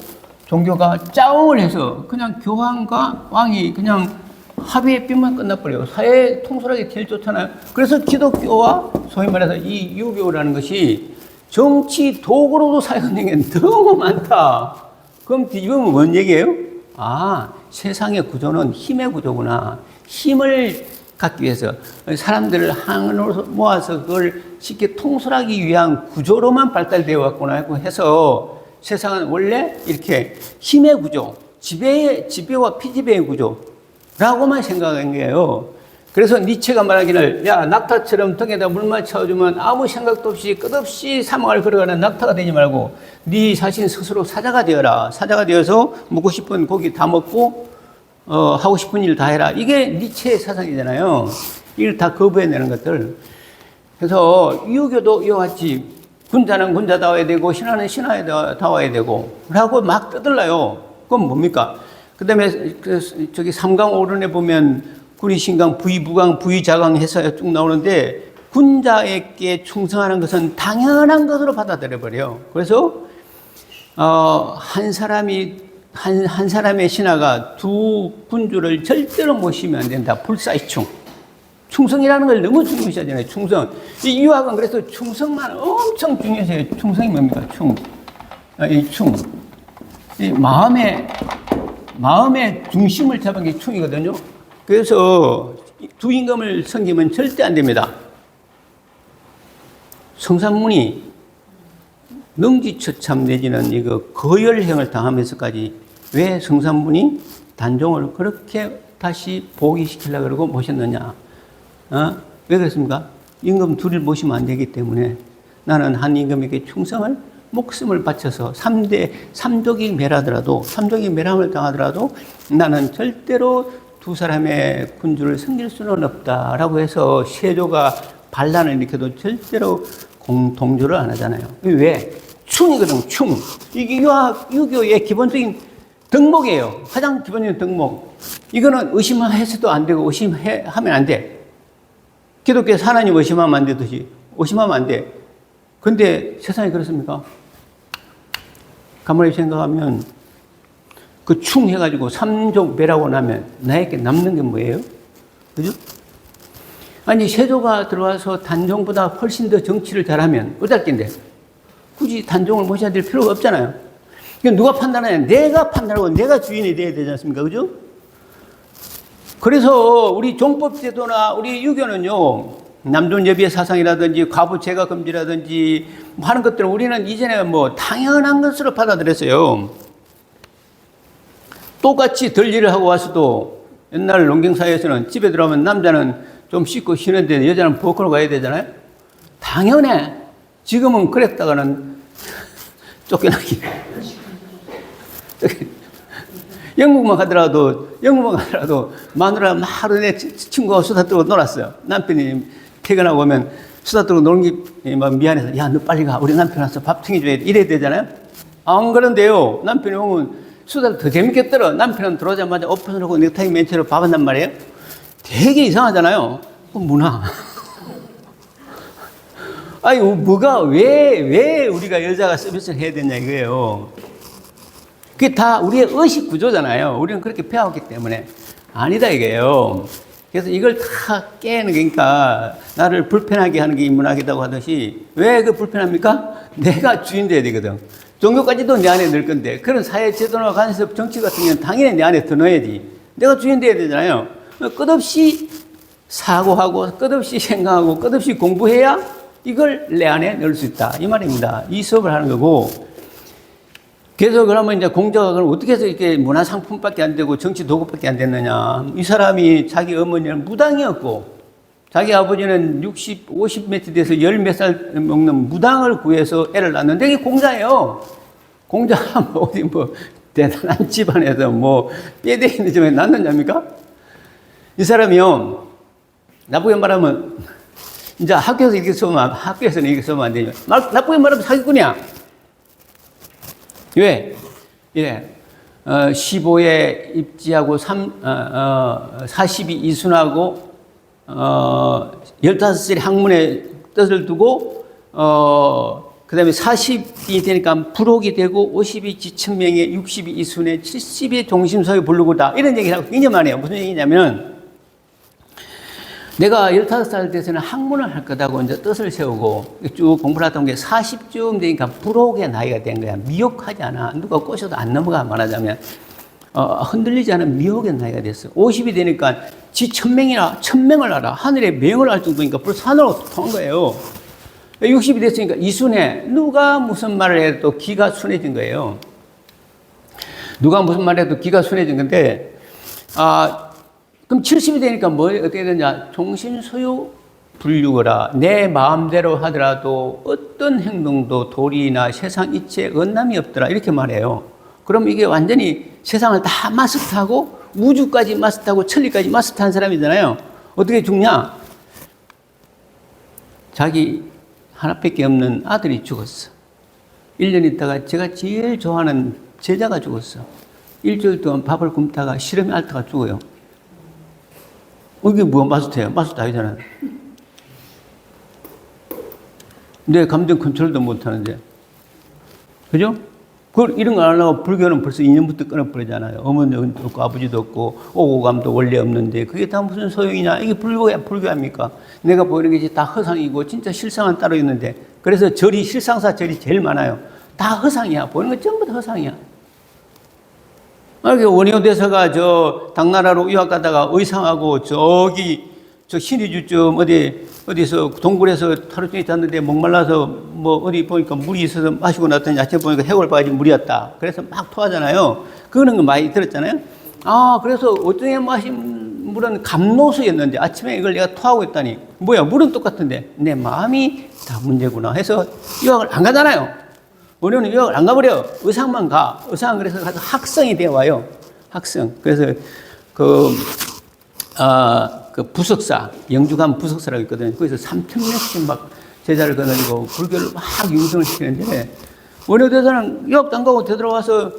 종교가 짜옹을 해서 그냥 교황과 왕이 그냥 합의에 삐만 끝나버려요. 사회 통솔하기 제일 좋잖아요. 그래서 기독교와 소위 말해서 이 유교라는 것이 정치 도구로도 사용되는 게 너무 많다. 그럼 이건 뭔 얘기예요? 세상의 구조는 힘의 구조구나. 힘을 갖기 위해서 사람들을 한으로 모아서 그걸 쉽게 통솔하기 위한 구조로만 발달되어 왔구나 하고 해서 세상은 원래 이렇게 힘의 구조, 지배와 피지배의 구조라고만 생각한 거예요. 그래서 니체가 말하기를 야 낙타처럼 등에다 물만 채워주면 아무 생각도 없이 끝없이 사망을 걸어가는 낙타가 되지 말고 네 자신 스스로 사자가 되어라. 사자가 되어서 먹고 싶은 고기 다 먹고 하고 싶은 일 다 해라. 이게 니체의 사상이잖아요. 이걸 다 거부해내는 것들. 그래서 유교도 이와 같이 군자는 군자다워야 되고 신하는 신하다워야 되고 라고 막 떠들라요. 그건 뭡니까? 그 다음에 저기 삼강오론에 보면 군의신강, 부의부강, 부의자강 해서 쭉 나오는데 군자에게 충성하는 것은 당연한 것으로 받아들여버려요. 그래서 한 사람의 신하가 두 군주를 절대로 모시면 안 된다. 불사이충. 충성이라는 걸 너무 중요시하잖아요. 충성. 이 유학은 그래서 충성만 엄청 중요해요. 충성이 뭡니까? 이 마음의 중심을 잡은 게 충이거든요. 그래서 두 임금을 섬기면 절대 안 됩니다. 성산문이 능지처참 내지는 이거 거열행을 당하면서까지 왜 성산문이 단종을 그렇게 다시 복위시키려고 그러고 모셨느냐? 왜 그랬습니까? 임금 둘을 모시면 안 되기 때문에 나는 한 임금에게 충성을 목숨을 바쳐서 삼족이 멸하더라도 삼족이 멸함을 당하더라도 나는 절대로 두 사람의 군주를 섬길 수는 없다라고 해서 세조가 반란을 일으켜도 절대로 동조를 안 하잖아요. 왜? 충이거든, 충. 이게 유교의 기본적인 덕목이에요. 가장 기본적인 덕목. 이거는 의심해서도 안 되고 의심하면 안 돼. 기독교에서 하나님 의심하면 안 되듯이 의심하면 안 돼. 근데 세상이 그렇습니까? 가만히 생각하면 그 충해가지고 삼족 멸하고 나면 나에게 남는 게 뭐예요? 그죠? 아니 세조가 들어와서 단종보다 훨씬 더 정치를 잘하면 어떨 낀데 굳이 단종을 모셔야 될 필요가 없잖아요. 이건 누가 판단하냐? 내가 판단하고 내가 주인이 돼야 되지 않습니까? 그죠? 그래서 우리 종법제도나 우리 유교는요, 남존여비의 사상이라든지 과부제가 금지라든지 하는 것들을 우리는 이전에 뭐 당연한 것으로 받아들였어요. 똑같이 덜 일을 하고 와서도 옛날 농경사회에서는 집에 들어오면 남자는 좀 씻고 쉬는데 여자는 버커로 가야 되잖아요. 당연해. 지금은 그랬다가는 쫓겨나기. 영국만 가더라도 마누라 하루 내 친구가 수다 떨고 놀았어요. 남편이 퇴근하고 오면 수다 떨고 노는 게 미안해서 야, 너 빨리 가. 우리 남편 와서 밥 챙겨줘야 돼. 이래야 되잖아요. 안 그런데요. 남편이 오면 수다를 더 재밌게 떨어. 남편은 들어오자마자 오픈을 하고 넥타이 맨체로 밥 한단 말이에요. 되게 이상하잖아요. 그 문화. 아니, 왜 우리가 여자가 서비스를 해야 되냐 이거예요. 그게 다 우리의 의식 구조잖아요. 우리는 그렇게 배웠기 때문에. 아니다 이게요. 그래서 이걸 다 깨는 거니까 나를 불편하게 하는 게 인문학이라고 하듯이 왜 그 불편합니까? 내가 주인 돼야 되거든. 종교까지도 내 안에 넣을 건데 그런 사회 제도나 간섭 정치 같은 경우는 당연히 내 안에 더 넣어야지. 내가 주인 돼야 되잖아요. 끝없이 사고하고 끝없이 생각하고 끝없이 공부해야 이걸 내 안에 넣을 수 있다. 이 말입니다. 이 수업을 하는 거고. 그래서 그러면 이제 공자가 그럼 어떻게 해서 이렇게 문화상품밖에 안 되고 정치 도구밖에 안 됐느냐. 이 사람이 자기 어머니는 무당이었고 자기 아버지는 50몇 돼서 열 몇 살 먹는 무당을 구해서 애를 낳는데 이게 공자예요. 공자가 어디 대단한 집안에서 뼈대 있는 집안에 낳느냐입니까? 이 사람이요. 나쁘게 말하면 이제 학교에서는 이렇게 쓰면 안 되죠. 나쁘게 말하면 사기꾼이야. 왜? 예. 15에 입지하고 40이 이순하고 15살의 학문에 뜻을 두고 그 다음에 40이 되니까 부록이 되고 50이 지천명에 60이 이순에 70이 동심서에 부르고다 이런 얘기를 하고 굉장히 많이 해요. 무슨 얘기냐면 내가 15살 돼서는 학문을 할 거다고 이제 뜻을 세우고 쭉 공부를 하던 게 40쯤 되니까 부록의 나이가 된 거야. 미혹하지 않아. 누가 꼬셔도 안 넘어가. 말하자면 흔들리지 않은 미혹의 나이가 됐어. 50이 되니까 지 천명을 알아. 하늘의 명을 알 정도니까 벌써 하늘로 통한 거예요. 60이 됐으니까 이순해. 누가 무슨 말을 해도 기가 순해진 거예요. 누가 무슨 말을 해도 기가 순해진 건데 그럼 70이 되니까 뭐 어떻게 되냐? 종신소유 불유거라. 내 마음대로 하더라도 어떤 행동도 도리나 세상 이치에 언남이 없더라. 이렇게 말해요. 그럼 이게 완전히 세상을 다 마스터하고 우주까지 마스터하고 천리까지 마스터한 사람이잖아요. 어떻게 죽냐? 자기 하나밖에 없는 아들이 죽었어. 1년 있다가 제가 제일 좋아하는 제자가 죽었어. 일주일 동안 밥을 굶다가 시름이 앓다가 죽어요. 이게 뭐 마스터예요? 마스터 아니잖아요. 내 감정 컨트롤도 못하는데. 그죠? 이런 거 안 하려고 불교는 벌써 2년부터 끊어버리잖아요. 어머니도 없고 아버지도 없고 오고감도 원래 없는데 그게 다 무슨 소용이냐. 이게 불교합니까? 내가 보이는 게 다 허상이고 진짜 실상은 따로 있는데 그래서 절이 실상사 절이 제일 많아요. 다 허상이야. 보이는 거 전부 다 허상이야. 원효 대사가 저 당나라로 유학 가다가 의상하고 저기 저 신의주점 어디서 동굴에서 하루 종일 잤는데 목말라서 뭐 어디 보니까 물이 있어서 마시고 났더니 아침에 보니까 해골 바지 물이었다. 그래서 막 토하잖아요. 그거는 거 많이 들었잖아요. 그래서 어쩌에 마신 물은 감노수였는데 아침에 이걸 내가 토하고 있다니 뭐야 물은 똑같은데 내 마음이 다 문제구나 해서 유학을 안 가잖아요. 원효는 유학을 안 가버려. 의상만 가. 의상 그래서 가서 학성이 되어 와요. 학성. 그래서 그 부석사, 영주관 부석사라고 있거든요. 거기서 3,000명씩 막 제자를 거느리고 불교를 막 융성을 시키는데 원효대사는 유학도 안 가고 되돌아와서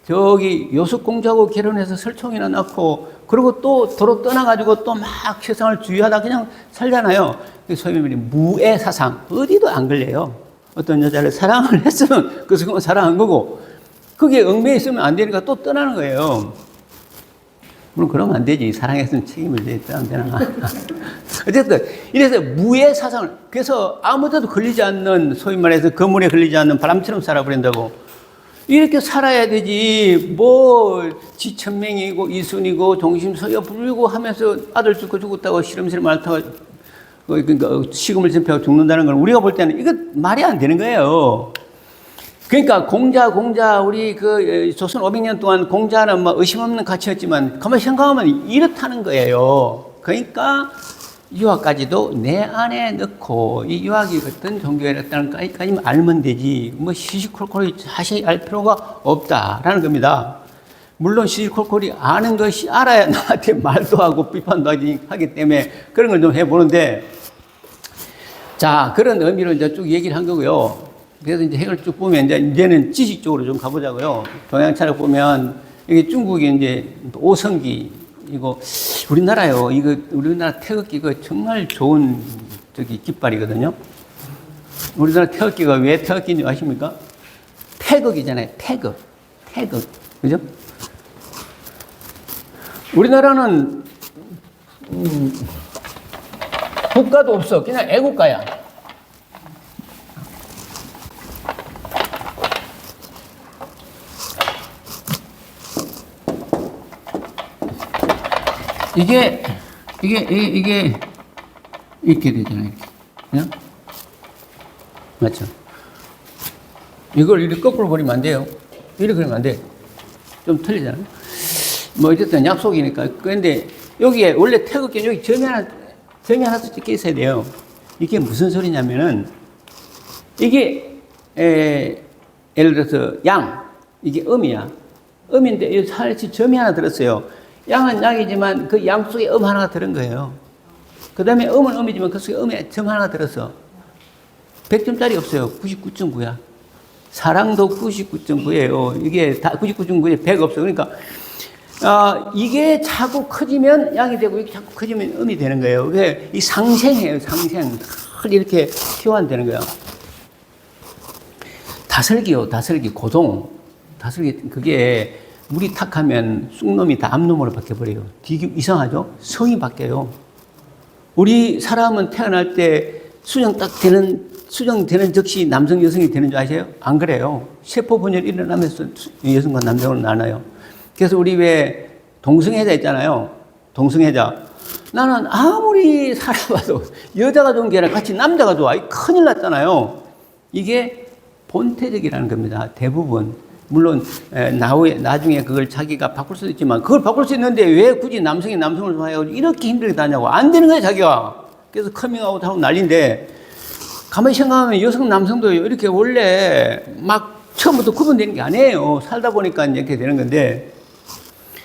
저기 요숙공주하고 결혼해서 설총이나 낳고 그리고 또 도로 떠나가지고 또 막 세상을 주의하다 그냥 살잖아요. 소위 말해 무애사상. 어디도 안 걸려요. 어떤 여자를 사랑을 했으면 그 순간 사랑한 거고 그게 얽매여 있으면 안 되니까 또 떠나는 거예요. 물론 그러면 안 되지. 사랑했으면 책임을 져야 안 되나. 어쨌든 이래서 무의 사상을 그래서 아무데도 걸리지 않는 소위 말해서 거물에 걸리지 않는 바람처럼 살아버린다고. 이렇게 살아야 되지. 뭐 지천명이고 이순이고 종심서여 불리고 하면서 아들 죽었다고 시름시름 앓다가 그러니까 식음을 전폐하고 죽는다는 걸 우리가 볼 때는 이거 말이 안 되는 거예요. 그러니까 공자 우리 그 조선 500년 동안 공자는 뭐 의심 없는 가치였지만 가만히 생각하면 이렇다는 거예요. 그러니까 유학까지도 내 안에 넣고 이 유학이 어떤 종교였다는 까지만 알면 되지 뭐 시시콜콜이 자세히 알 필요가 없다라는 겁니다. 물론 시시콜콜이 아는 것이 알아야 나한테 말도 하고 비판도 하기 때문에 그런 걸 좀 해보는데 자 그런 의미로 이제 쭉 얘기를 한 거고요. 그래서 이제 핵을 쭉 보면 이제는 지식적으로 좀 가보자고요. 동양차를 보면 이게 중국이 이제 오성기 이거 우리나라요. 이거 우리나라 태극기 이거 정말 좋은 저기 깃발이거든요. 우리나라 태극기가 왜 태극기인지 아십니까? 태극이잖아요. 태극. 그죠? 우리나라는 국가도 없어. 그냥 애국가야. 이게 이렇게 되잖아요. 이렇게. 맞죠? 이걸 이렇게 거꾸로 그리면 안 돼요. 이렇게 그리면 안 돼. 좀 틀리잖아요. 뭐 어쨌든 약속이니까. 그런데 여기에 원래 태극기 여기 점이 하나씩 찍혀 있어야 돼요. 이게 무슨 소리냐면은 이게 예를 들어서 이게 음이야. 음인데 이 살치 점이 하나 들었어요. 양은 양이지만 그 양 속에 음 하나가 들은 거예요. 그 다음에 음은 음이지만 그 속에 음에 점 하나가 들었어. 100점짜리 없어요. 99.9야. 사랑도 99.9예요. 이게 다 99.9에 100 없어. 그러니까 이게 자꾸 커지면 양이 되고 이게 자꾸 커지면 음이 되는 거예요. 그게 이 상생이에요. 상생. 이렇게 교환되는 거예요. 다슬기요. 다슬기. 고동. 다슬기. 그게 물이 탁하면 쑥놈이 다 암놈으로 바뀌어버려요. 되게 이상하죠? 성이 바뀌어요. 우리 사람은 태어날 때 수정되는 즉시 남성, 여성이 되는 줄 아세요? 안 그래요. 세포 분열이 일어나면서 여성과 남성으로 나눠요. 그래서 우리 왜 동성애자 있잖아요. 동성애자. 나는 아무리 살아봐도 여자가 좋은 게 아니라 같이 남자가 좋아. 큰일 났잖아요. 이게 본태적이라는 겁니다. 대부분. 물론 나중에 그걸 자기가 바꿀 수도 있지만 그걸 바꿀 수 있는데 왜 굳이 남성이 남성을 좋아해가지고 이렇게 힘들게 다냐고. 안 되는 거야 자기가. 그래서 커밍아웃하고 난리인데 가만히 생각하면 여성 남성도 이렇게 원래 막 처음부터 구분되는 게 아니에요. 살다 보니까 이렇게 되는 건데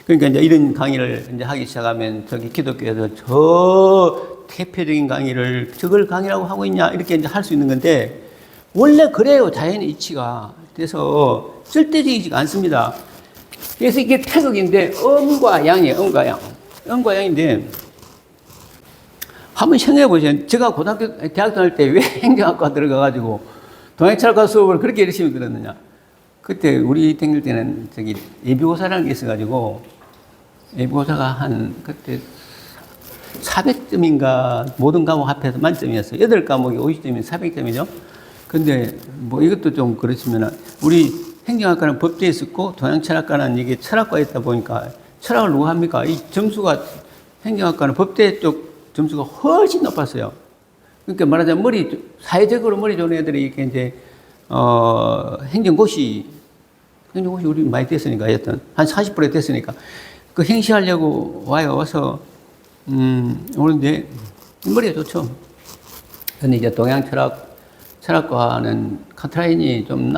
그러니까 이제 이런 강의를 이제 하기 시작하면 저기 기독교에서 저 대표적인 강의를 저걸 강의라고 하고 있냐 이렇게 이제 할 수 있는 건데 원래 그래요. 자연의 이치가. 그래서 절대적이지가 않습니다. 그래서 이게 태극인데 음과 양이에요. 음과 양. 음과 양인데 한번 생각해 보세요. 제가 대학 다닐 때 왜 행정학과 들어가가지고 동양철학과 수업을 그렇게 열심히 들었느냐. 그때 우리 다닐 때는 저기 예비고사라는 게 있어가지고 예비고사가 한 그때 400점인가 모든 과목 합해서 만점이었어요. 8과목이 50점이면 400점이죠. 근데 뭐 이것도 좀 그렇지만 우리 행정학과는 법대에 있었고 동양철학과는 이게 철학과에 있다 보니까 철학을 누가 합니까? 이 점수가 행정학과는 법대 쪽 점수가 훨씬 높았어요. 그러니까 말하자면 사회적으로 머리 좋은 애들이 이렇게 이제, 행정고시 우리 많이 됐으니까, 하여튼, 한 40% 됐으니까, 그 행시하려고 와서, 오는데, 머리가 좋죠. 근데 이제 철학과는 카트라인이 좀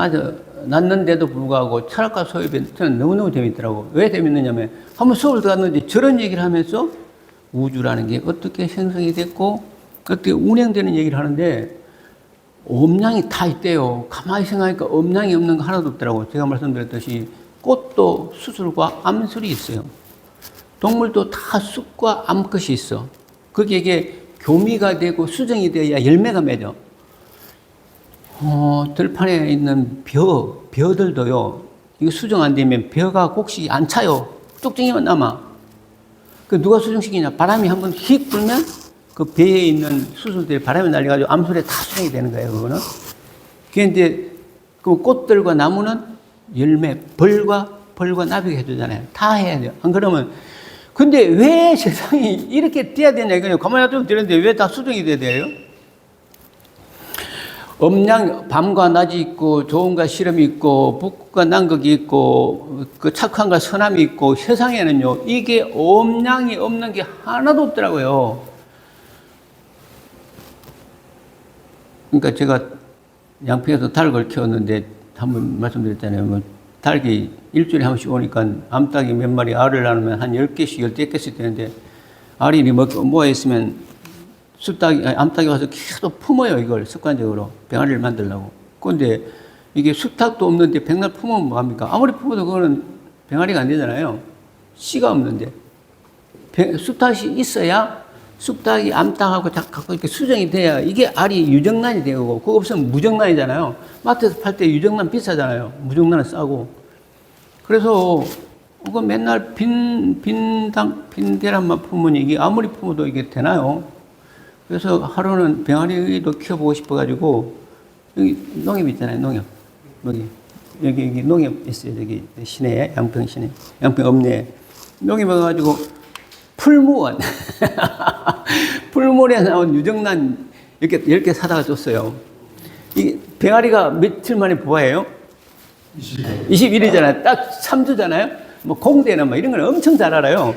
낮는데도 불구하고 철학과 수업이 저는 너무너무 재밌더라고. 왜 재밌느냐면, 한번 수업을 들어갔는데 저런 얘기를 하면서 우주라는 게 어떻게 형성이 됐고, 어떻게 운행되는 얘기를 하는데, 음양이 다 있대요. 가만히 생각하니까 음양이 없는 거 하나도 없더라고요. 제가 말씀드렸듯이 꽃도 수술과 암술이 있어요. 동물도 다 쑥과 암컷이 있어. 그게 이게 교미가 되고 수정이 돼야 열매가 맺어. 들판에 있는 벼들도요. 이거 수정 안 되면 벼가 곡식이 안 차요. 쪽정이만 남아. 그 누가 수정시키냐? 바람이 한번 휙 불면 그 배에 있는 수술들이 바람에 날려가지고 암술에 다 수정이 되는 거예요, 그거는. 그게 이제, 그 꽃들과 나무는 열매, 벌과 나비가 해주잖아요. 다 해야 돼요. 안 그러면, 근데 왜 세상이 이렇게 돼야 되냐, 이거요. 가만히 좀 들었는데 왜 다 수정이 돼야 돼요? 밤과 낮이 있고, 좋음과 싫음이 있고, 북극과 남극이 있고, 그 착함과 선함이 있고, 세상에는요, 이게 음양이 없는 게 하나도 없더라고요. 그러니까 제가 양평에서 닭을 키웠는데 한번 말씀드렸잖아요. 뭐 닭이 일주일에 한 번씩 오니까 암탉이 몇 마리 알을 낳으면 한 10개씩, 15개씩 되는데 알이 모여있으면 암탉이 와서 계속 품어요. 이걸 습관적으로 병아리를 만들려고. 그런데 이게 수탉도 없는데 백날 품으면 뭐합니까? 아무리 품어도 그거는 병아리가 안 되잖아요. 씨가 없는데. 수탉이 있어야 쑥닭이 암탉하고 갖고 이렇게 수정이 돼야 이게 알이 유정란이 되고, 그거 없으면 무정란이잖아요. 마트에서 팔 때 유정란 비싸잖아요. 무정란은 싸고. 그래서 그거 맨날 빈 계란만 품으니 이게 아무리 품어도 이게 되나요? 그래서 하루는 병아리도 키워보고 싶어가지고, 여기 농협 있잖아요, 농협. 여기 농협 있어요, 여기 시내에, 양평 시내, 양평 읍내에. 농협에 가가지고, 풀무원. 풀무원에 나온 유정란 이렇게 10개 사다가 줬어요. 이 병아리가 며칠 만에 부화해요? 21일이잖아요. 딱 3주잖아요. 뭐 공대나 뭐 이런 건 엄청 잘 알아요.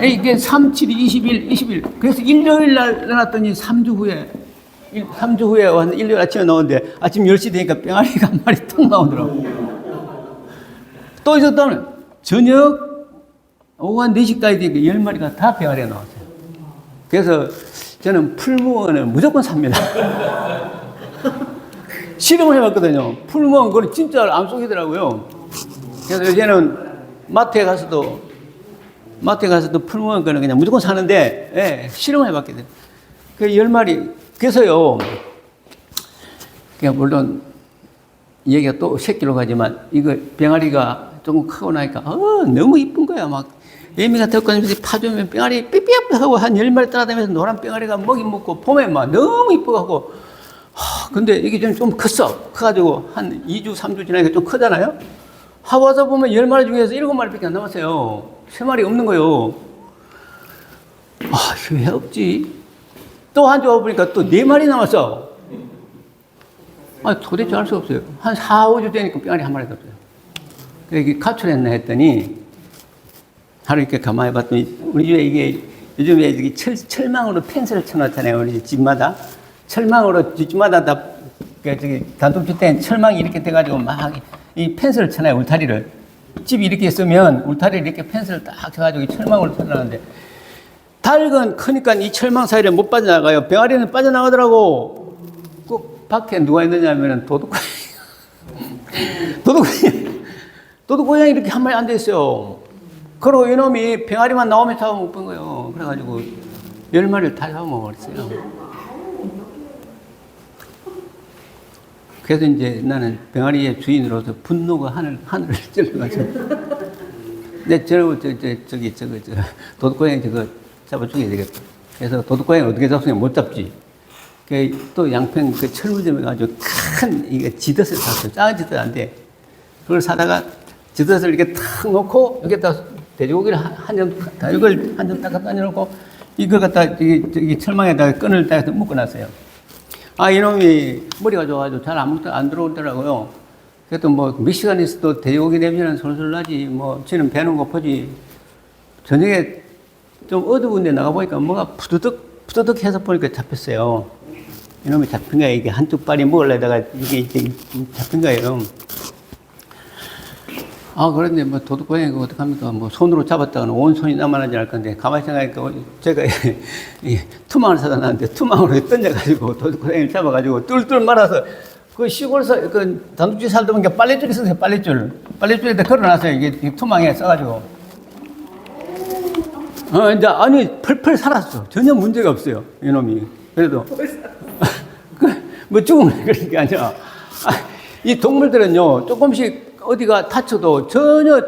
이게 3, 7, 20일. 그래서 일요일 날 넣어놨더니 3주 후에 왔는데 일요일 아침에 나오는데 아침 10시 되니까 병아리가 한 마리 턱 나오더라고. 또 있었다면 저녁 오후 한 4시까지 되니까 10마리가 다 병아리가 나왔어요. 그래서 저는 풀무원을 무조건 삽니다. 실험을 해봤거든요. 풀무원, 그걸 진짜 안 속이더라고요. 그래서 요새는 마트에 가서도 풀무원 거는 그냥 무조건 사는데, 예, 실험을 해봤거든요. 그 10마리. 그래서요, 그냥 물론 얘기가 또 새끼로 가지만, 이거 병아리가 조금 크고 나니까, 너무 이쁜 거야. 막, 애미가 덮고면서 파주면 병아리 삐삐하고 한 10마리 따라다니면서 노란 병아리가 먹이 먹고, 봄에 막 너무 이뻐갖고, 근데 이게 좀 컸어. 커가지고 한 2주, 3주 지나니까 좀 크잖아요? 와서 보면 10마리 중에서 7마리밖에 안 남았어요. 3마리 없는 거요. 이거 왜 없지? 또 한 주 와보니까 또 4마리 남았어. 도대체 알 수 없어요. 한 4, 5주 되니까 병아리 한 마리도 없어요. 이게 가출했나 했더니, 하루 이렇게 가만히 봤더니, 우리 집에 이게, 요즘에 이게 철망으로 펜스를 쳐놓잖아요. 우리 집마다. 철망으로 집마다 다, 단독주택 철망이 이렇게 돼가지고 막 이 펜스를 쳐놔요. 울타리를. 집이 이렇게 있으면 울타리를 이렇게 펜스를 딱 쳐가지고 철망으로 쳐놨는데, 닭은 크니까 이 철망 사이를 못 빠져나가요. 병아리는 빠져나가더라고. 꼭 밖에 누가 있느냐면 도둑고양이. 도둑고양이 이렇게 한 마리 앉아있어요. 그리고 이놈이 병아리만 나오면 잡아먹은 거예요. 그래가지고 10마리를 다 잡아먹었어요. 그래서 이제 나는 병아리의 주인으로서 분노가 하늘을 찔러가지고. 근데 저기 도둑고양이 저거 잡아 죽여야 되겠다. 그래서 도둑고양이 어떻게 잡으면 못 잡지. 또 양평 그 철물점에 가지고 큰 이게 지덫을 샀어요. 작은 지덫 안 돼. 그걸 사다가 지덫을 이렇게 탁 놓고 여기다 돼지고기를 다육을 한 점 딱 갖다 놓고 이걸 갖다 이 철망에다가 끈을 딱 묶어놨어요. 이놈이 머리가 좋아가지고 잘 안 들어오더라고요. 그래도 뭐 몇 시간 있어도 돼지고기 냄새는 솔솔 나지. 뭐 쥐는 배는 고프지. 저녁에 좀 어두운 데 나가보니까 뭐가 푸드득 해서 보니까 잡혔어요. 이놈이 잡힌 거야. 이게 한쪽 발이 먹으려다가 이게 잡힌 거예요. 그런데 뭐 도둑고양이가 어떡합니까? 뭐 손으로 잡았다가는 온 손이 남아나지 않을 건데, 가만히 생각하니까 제가 투망을 사다 놨는데 투망으로 던져가지고 도둑고양이를 잡아가지고 뚫뚫 말아서 그 시골에서 그 단독주택 살다 보니까 빨래줄이 있었어요. 빨래줄에다 걸어놨어요. 이게 투망에 써가지고. 이제 아니 펄펄 살았어. 전혀 문제가 없어요. 이놈이. 그래도 뭐 죽으면 그런 게 아니라 이 동물들은요 조금씩 어디가 다쳐도 전혀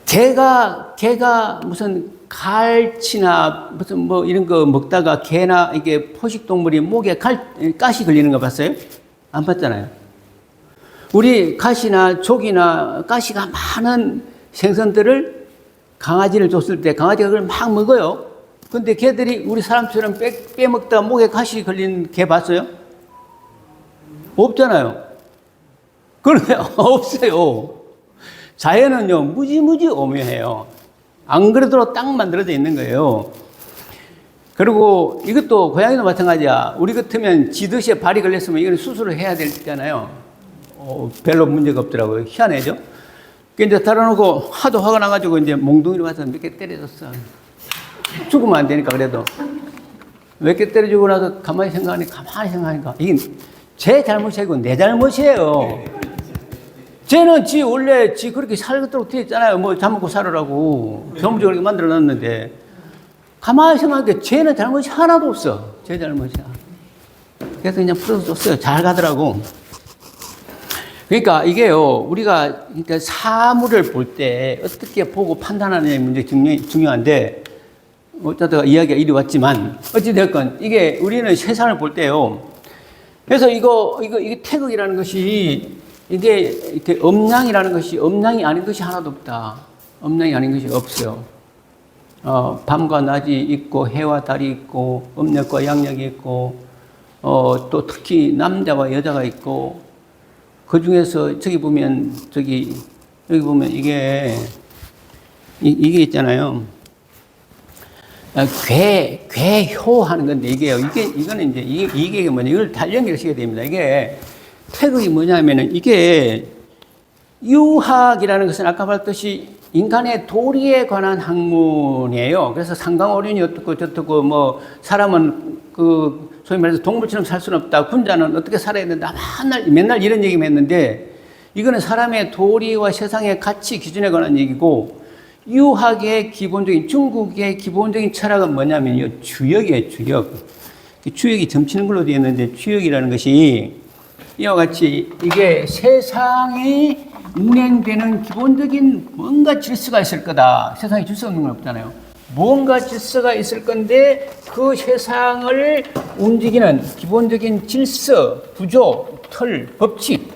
개가 무슨 갈치나 무슨 뭐 이런 거 먹다가 개나 이게 포식 동물이 목에 가시 걸리는 거 봤어요? 안 봤잖아요. 우리 가시나 조기나 가시가 많은 생선들을 강아지를 줬을 때 강아지가 그걸 막 먹어요. 근데 개들이 우리 사람처럼 빼먹다가 목에 가시 걸린 개 봤어요? 없잖아요. 그런데 없어요. 자연은요, 무지무지 오묘해요. 안 그래도 딱 만들어져 있는 거예요. 그리고 이것도 고양이도 마찬가지야. 우리 같으면 지듯이 발이 걸렸으면 이건 수술을 해야 되잖아요. 별로 문제가 없더라고요. 희한하죠? 이제 달아놓고 하도 화가 나가지고 이제 몽둥이로 가서 몇 개 때려줬어. 죽으면 안 되니까 그래도. 몇 개 때려주고 나서 가만히 생각하니까 이게 제 잘못이고 내 잘못이에요. 쟤는 원래 그렇게 살도록 되어 있잖아요. 뭐 잡먹고 살으라고. 전부 그렇게 만들어 놨는데. 가만히 생각하니까 쟤는 잘못이 하나도 없어. 제 잘못이야. 그래서 그냥 풀어서 줬어요. 잘 가더라고. 그러니까 이게요, 우리가 그러니까 사물을 볼 때 어떻게 보고 판단하느냐의 문제 중요한데, 어쩌다가 이야기가 이리 왔지만, 어찌됐건, 이게 우리는 세상을 볼 때요. 그래서 이게 태극이라는 것이, 이게 이렇게 음양이라는 것이, 음양이 아닌 것이 하나도 없다. 음양이 아닌 것이 없어요. 밤과 낮이 있고, 해와 달이 있고, 음력과 양력이 있고, 또 특히 남자와 여자가 있고, 그 중에서 여기 보면 이게 있잖아요. 괴효 하는 건데 이거는 이제 이게 뭐냐, 이걸 잘 연결시켜야 됩니다. 이게 태극이 뭐냐면은 이게 유학이라는 것은 아까 봤듯이 인간의 도리에 관한 학문이에요. 그래서 상강어륜이 어떻고 저떻고 뭐 사람은 소위 말해서 동물처럼 살 수는 없다. 군자는 어떻게 살아야 된다. 맨날 이런 얘기만 했는데 이거는 사람의 도리와 세상의 가치 기준에 관한 얘기고 유학의 기본적인 중국의 기본적인 철학은 뭐냐면요. 주역이에요. 주역이 점치는 걸로 되어 있는데 주역이라는 것이 이와 같이 이게 세상이 운행되는 기본적인 뭔가 질서가 있을 거다. 세상에 질서 없는 건 없잖아요. 뭔가 질서가 있을 건데 그 세상을 움직이는 기본적인 질서, 구조, 틀, 법칙.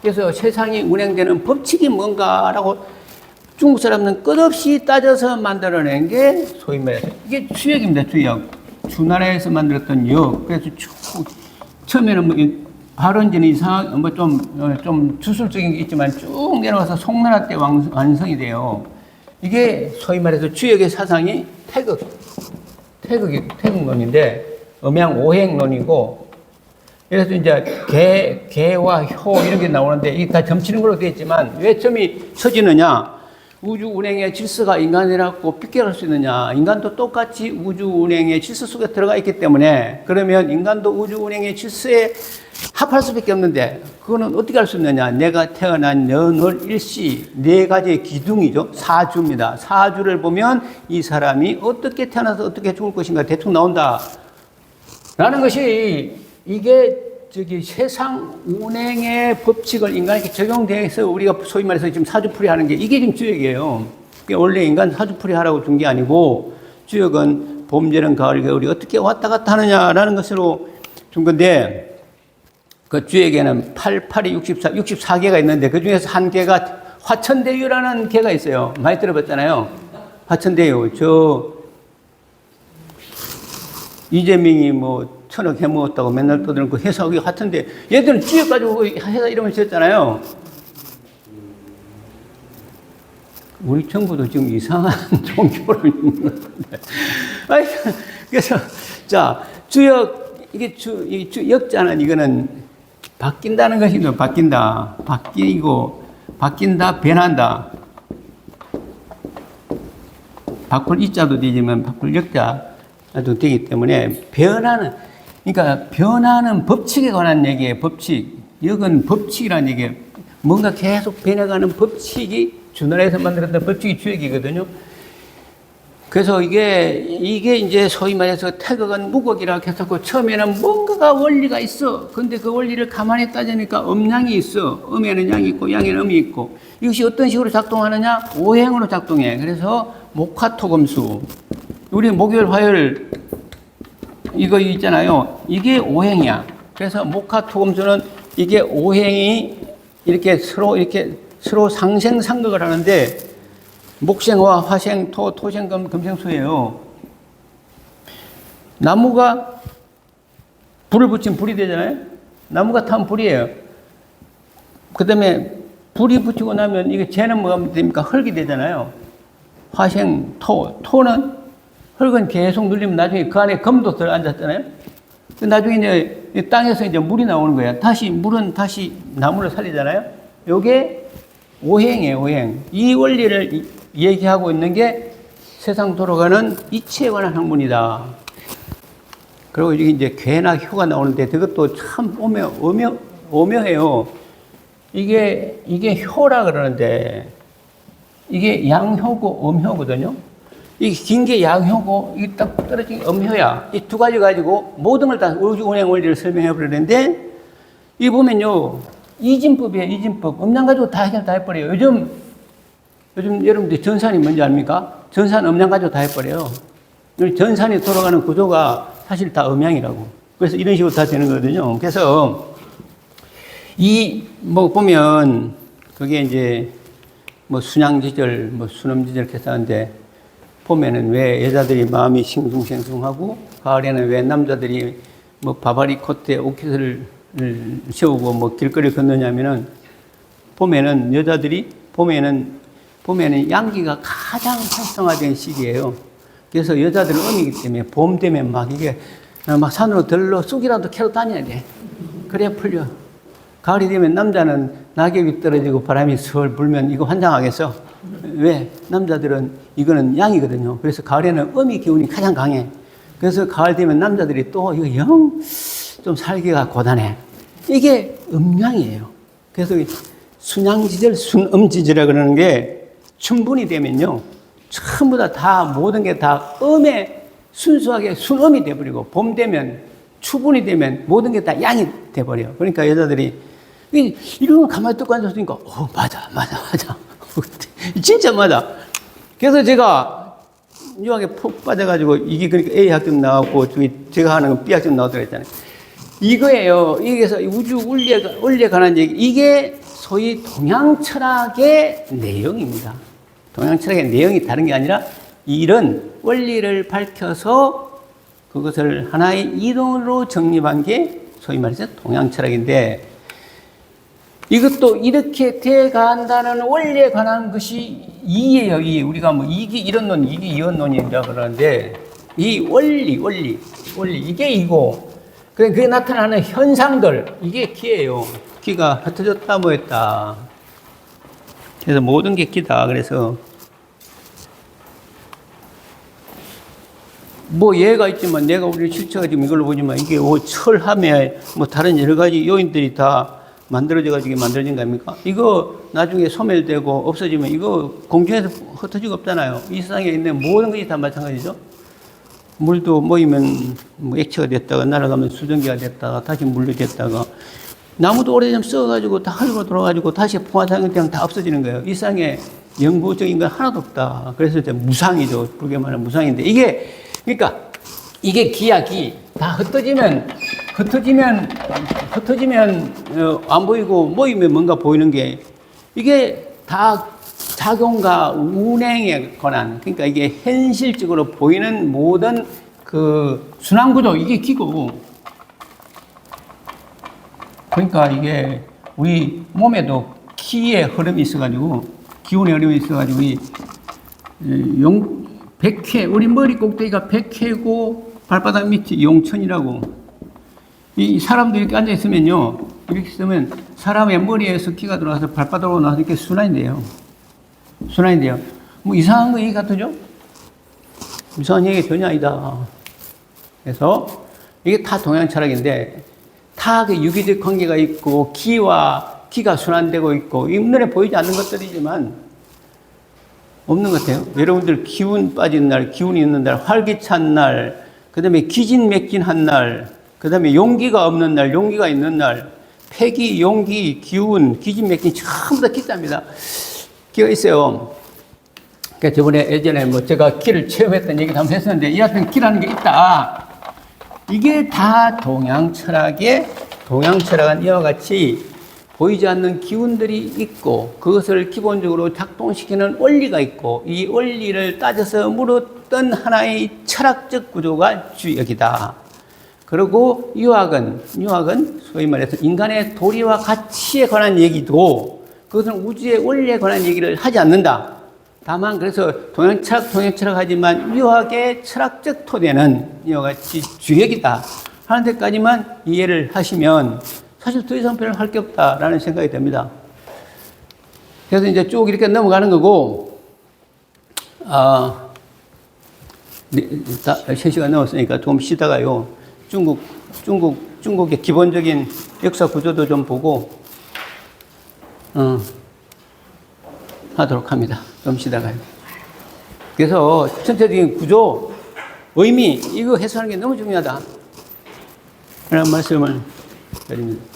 그래서 세상이 운행되는 법칙이 뭔가라고 중국 사람은 끝없이 따져서 만들어낸 게 소위 말해서 이게 주역입니다. 주역. 주나라에서 만들었던 역. 그래서 처음에는 뭐 발원전이 이상 좀 주술적인 게 있지만 쭉 내려와서 송나라 때 완성이 돼요. 이게 소위 말해서 주역의 사상이 태극론인데 음양오행론이고, 그래서 이제 개와 효 이런 게 나오는데 이게 다 점치는 걸로 되어 있지만 왜 점이 쳐지느냐? 우주 운행의 질서가 인간이라고 비껴갈 수 있느냐? 인간도 똑같이 우주 운행의 질서 속에 들어가 있기 때문에, 그러면 인간도 우주 운행의 질서에 합할 수밖에 없는데 그거는 어떻게 할 수 있느냐? 내가 태어난 연월 일시 네 가지의 기둥이죠. 사주입니다. 사주를 보면 이 사람이 어떻게 태어나서 어떻게 죽을 것인가 대충 나온다 라는 것이, 이게 세상 운행의 법칙을 인간에게 적용돼서 우리가 소위 말해서 지금 사주풀이 하는 게 이게 지금 주역이에요. 원래 인간 사주풀이 하라고 준 게 아니고, 주역은 봄, 여름, 가을, 겨울이 어떻게 왔다 갔다 하느냐라는 것으로 준 건데, 그 주역에는 8, 8이 64개가 있는데 그 중에서 한 개가 화천대유라는 개가 있어요. 많이 들어봤잖아요. 화천대유. 이재명이 뭐 1000억 해먹었다고 맨날 떠드는 그 회사하고 같은데, 얘들은 주역 가지고 회사 이름을 지었잖아요. 우리 정부도 지금 이상한 종교를 있는 건데. 그래서, 자, 주역, 이게 역자는 이거는 바뀐다는 것이죠. 바뀐다. 바뀐다, 변한다. 바꿀 이자도 되지만 바꿀 역자도 되기 때문에 그러니까 변하는 법칙에 관한 얘기예요. 법칙. 역은 법칙이라는 얘기예요. 뭔가 계속 변해가는 법칙이 주나라에서 만들었던 법칙이 주역이거든요. 그래서 이게 이제 소위 말해서 태극은 무극이라고 했었고, 처음에는 뭔가가 원리가 있어. 근데 그 원리를 가만히 따지니까 음양이 있어. 음에는 양이 있고 양에는 음이 있고. 이것이 어떤 식으로 작동하느냐? 오행으로 작동해. 그래서 목화토금수. 우리 목요일 화요일 이거 있잖아요. 이게 오행이야. 그래서 목화토금수는 이게 오행이 이렇게 서로 상생상극을 하는데, 목생화, 화생, 토생, 금생수예요. 나무가 불을 붙이면 불이 되잖아요. 나무가 타면 불이에요. 그 다음에 불이 붙이고 나면 이게 쟤는 뭐가 됩니까? 흙이 되잖아요. 화생, 토는 흙은 계속 눌리면 나중에 그 안에 금도 들어앉았잖아요. 나중에 이제 땅에서 이제 물이 나오는 거예요. 물은 다시 나무를 살리잖아요. 요게 오행이에요, 오행. 이 원리를 얘기하고 있는 게 세상 돌아가는 이치에 관한 학문이다. 그리고 이제 괴나 효가 나오는데 그것도 참 오묘해요. 이게 효라 그러는데, 이게 양효고 음효거든요. 이 긴 게 양효고, 이게 딱 떨어진 게 음효야. 이 두 가지 가지고 모든 걸 다 우주 운행 원리를 설명해 버리는데, 이 보면요, 이진법이에요, 이진법. 음양 가지고 다 해결 다 해버려요. 요즘 여러분들 전산이 뭔지 압니까? 전산 음양 가지고 다 해버려요. 전산이 돌아가는 구조가 사실 다 음양이라고. 그래서 이런 식으로 다 되는 거거든요. 그래서 보면 그게 이제 뭐 순양지절, 뭐 순음지절 이렇게 하는데, 봄에는 왜 여자들이 마음이 싱숭생숭하고, 가을에는 왜 남자들이 뭐 바바리 콧대 옷깃을 세우고 뭐 길거리 걷느냐면은, 봄에는 여자들이 봄에는 양기가 가장 활성화된 시기예요. 그래서 여자들은 음이기 때문에 봄 되면 막 이게 막 산으로 들러 쑥이라도 캐러 다녀야 돼. 그래야 풀려. 가을이 되면 남자는 낙엽이 떨어지고 바람이 슬 불면 이거 환장하겠어. 왜? 남자들은 이거는 양이거든요. 그래서 가을에는 음이 기운이 가장 강해. 그래서 가을 되면 남자들이 또 이거 영 좀 살기가 고단해. 이게 음양이에요. 그래서 순양지절, 순음지절이라 그러는 게 충분히 되면요, 전부 다 모든 게 다 음에 순수하게 순음이 돼버리고, 봄 되면 추분이 되면 모든 게 다 양이 돼버려요. 그러니까 여자들이 이런 거 가만히 듣고 앉았으니까 맞아 진짜 맞아. 그래서 제가 유학에 푹 빠져가지고, 이게 그러니까 A 학점 나왔고 제가 하는 건 B 학점 나왔다고 했잖아요. 이거예요. 이게서 우주 원리에 관한 얘기, 이게 소위 동양 철학의 내용입니다. 동양 철학의 내용이 다른 게 아니라 이런 원리를 밝혀서 그것을 하나의 이론으로 정립한 게 소위 말해서 동양 철학인데 이것도 이렇게 돼간다는 원리에 관한 것이 이예요. 이 우리가 뭐 이기 이론론, 이기 이원론이라 그러는데 이 원리 이게 이고 그게 나타나는 현상들 이게 기예요. 기가 흩어졌다 뭐했다. 그래서 모든 게 기다. 그래서 뭐 예가 있지만 내가 우리 실체가 지금 이걸로 보지만 이게 철함에 뭐 다른 여러 가지 요인들이 다 만들어져가지고 만들어진 거 아닙니까? 이거 나중에 소멸되고 없어지면 이거 공중에서 흩어지고 없잖아요. 이 세상에 있는 모든 것이 다 마찬가지죠. 물도 모이면 뭐 액체가 됐다가 날아가면 수증기가 됐다가 다시 물로 됐다가 나무도 오래되면 썩어가지고 다 흙으로 돌아가지고 다시 포화상이 그냥 다 없어지는 거예요. 이 세상에 영구적인 건 하나도 없다. 그래서 이제 무상이죠. 불교 말하는 무상인데 이게 그러니까 이게 기야 기. 다 흩어지면 안 보이고 모이면 뭔가 보이는 게 이게 다 작용과 운행에 관한 그러니까 이게 현실적으로 보이는 모든 그 순환구조 이게 기고 그러니까 이게 우리 몸에도 기의 흐름이 있어가지고 기운의 흐름이 있어가지고 이 백회 우리 머리 꼭대기가 백회고 발바닥 밑이 용천이라고 이 사람도 이렇게 앉아 있으면요 이렇게 있으면 사람의 머리에서 기가 들어와서 발바닥으로 나와서 이렇게 순환이 돼요. 뭐 이상한 거 얘기 같으죠? 이상한 얘기 전혀 아니다. 그래서 이게 다 동양 철학인데 다 그 유기적 관계가 있고 기가 순환되고 있고 이 눈에 보이지 않는 것들이지만 없는 것 같아요. 여러분들 기운 빠진 날, 기운이 있는 날, 활기찬 날, 그 다음에 기진맥진한 날, 그 다음에 용기가 없는 날, 용기가 있는 날, 폐기, 용기, 기운, 기진맥진 전부 다 기자입니다. 기가 있어요. 그러니까 저번에 예전에 뭐 제가 기를 체험했던 얘기도 한번 했었는데 이 같은 기라는 게 있다. 이게 다 동양 철학은 이와 같이 보이지 않는 기운들이 있고 그것을 기본적으로 작동시키는 원리가 있고 이 원리를 따져서 물었던 하나의 철학적 구조가 주역이다. 그리고 유학은 소위 말해서 인간의 도리와 가치에 관한 얘기도 그것은 우주의 원리에 관한 얘기를 하지 않는다. 다만 그래서 동양 철학 하지만 유학의 철학적 토대는 이와 같이 주역이다 하는 데까지만 이해를 하시면 사실 더 이상 별로 할 게 없다라는 생각이 듭니다. 그래서 이제 쭉 이렇게 넘어가는 거고, 3시간 넘었으니까 좀 쉬다가요, 중국의 기본적인 역사 구조도 좀 보고, 하도록 합니다. 좀 쉬다가요. 그래서 전체적인 구조, 의미, 이거 해석하는 게 너무 중요하다. 라는 말씀을 드립니다.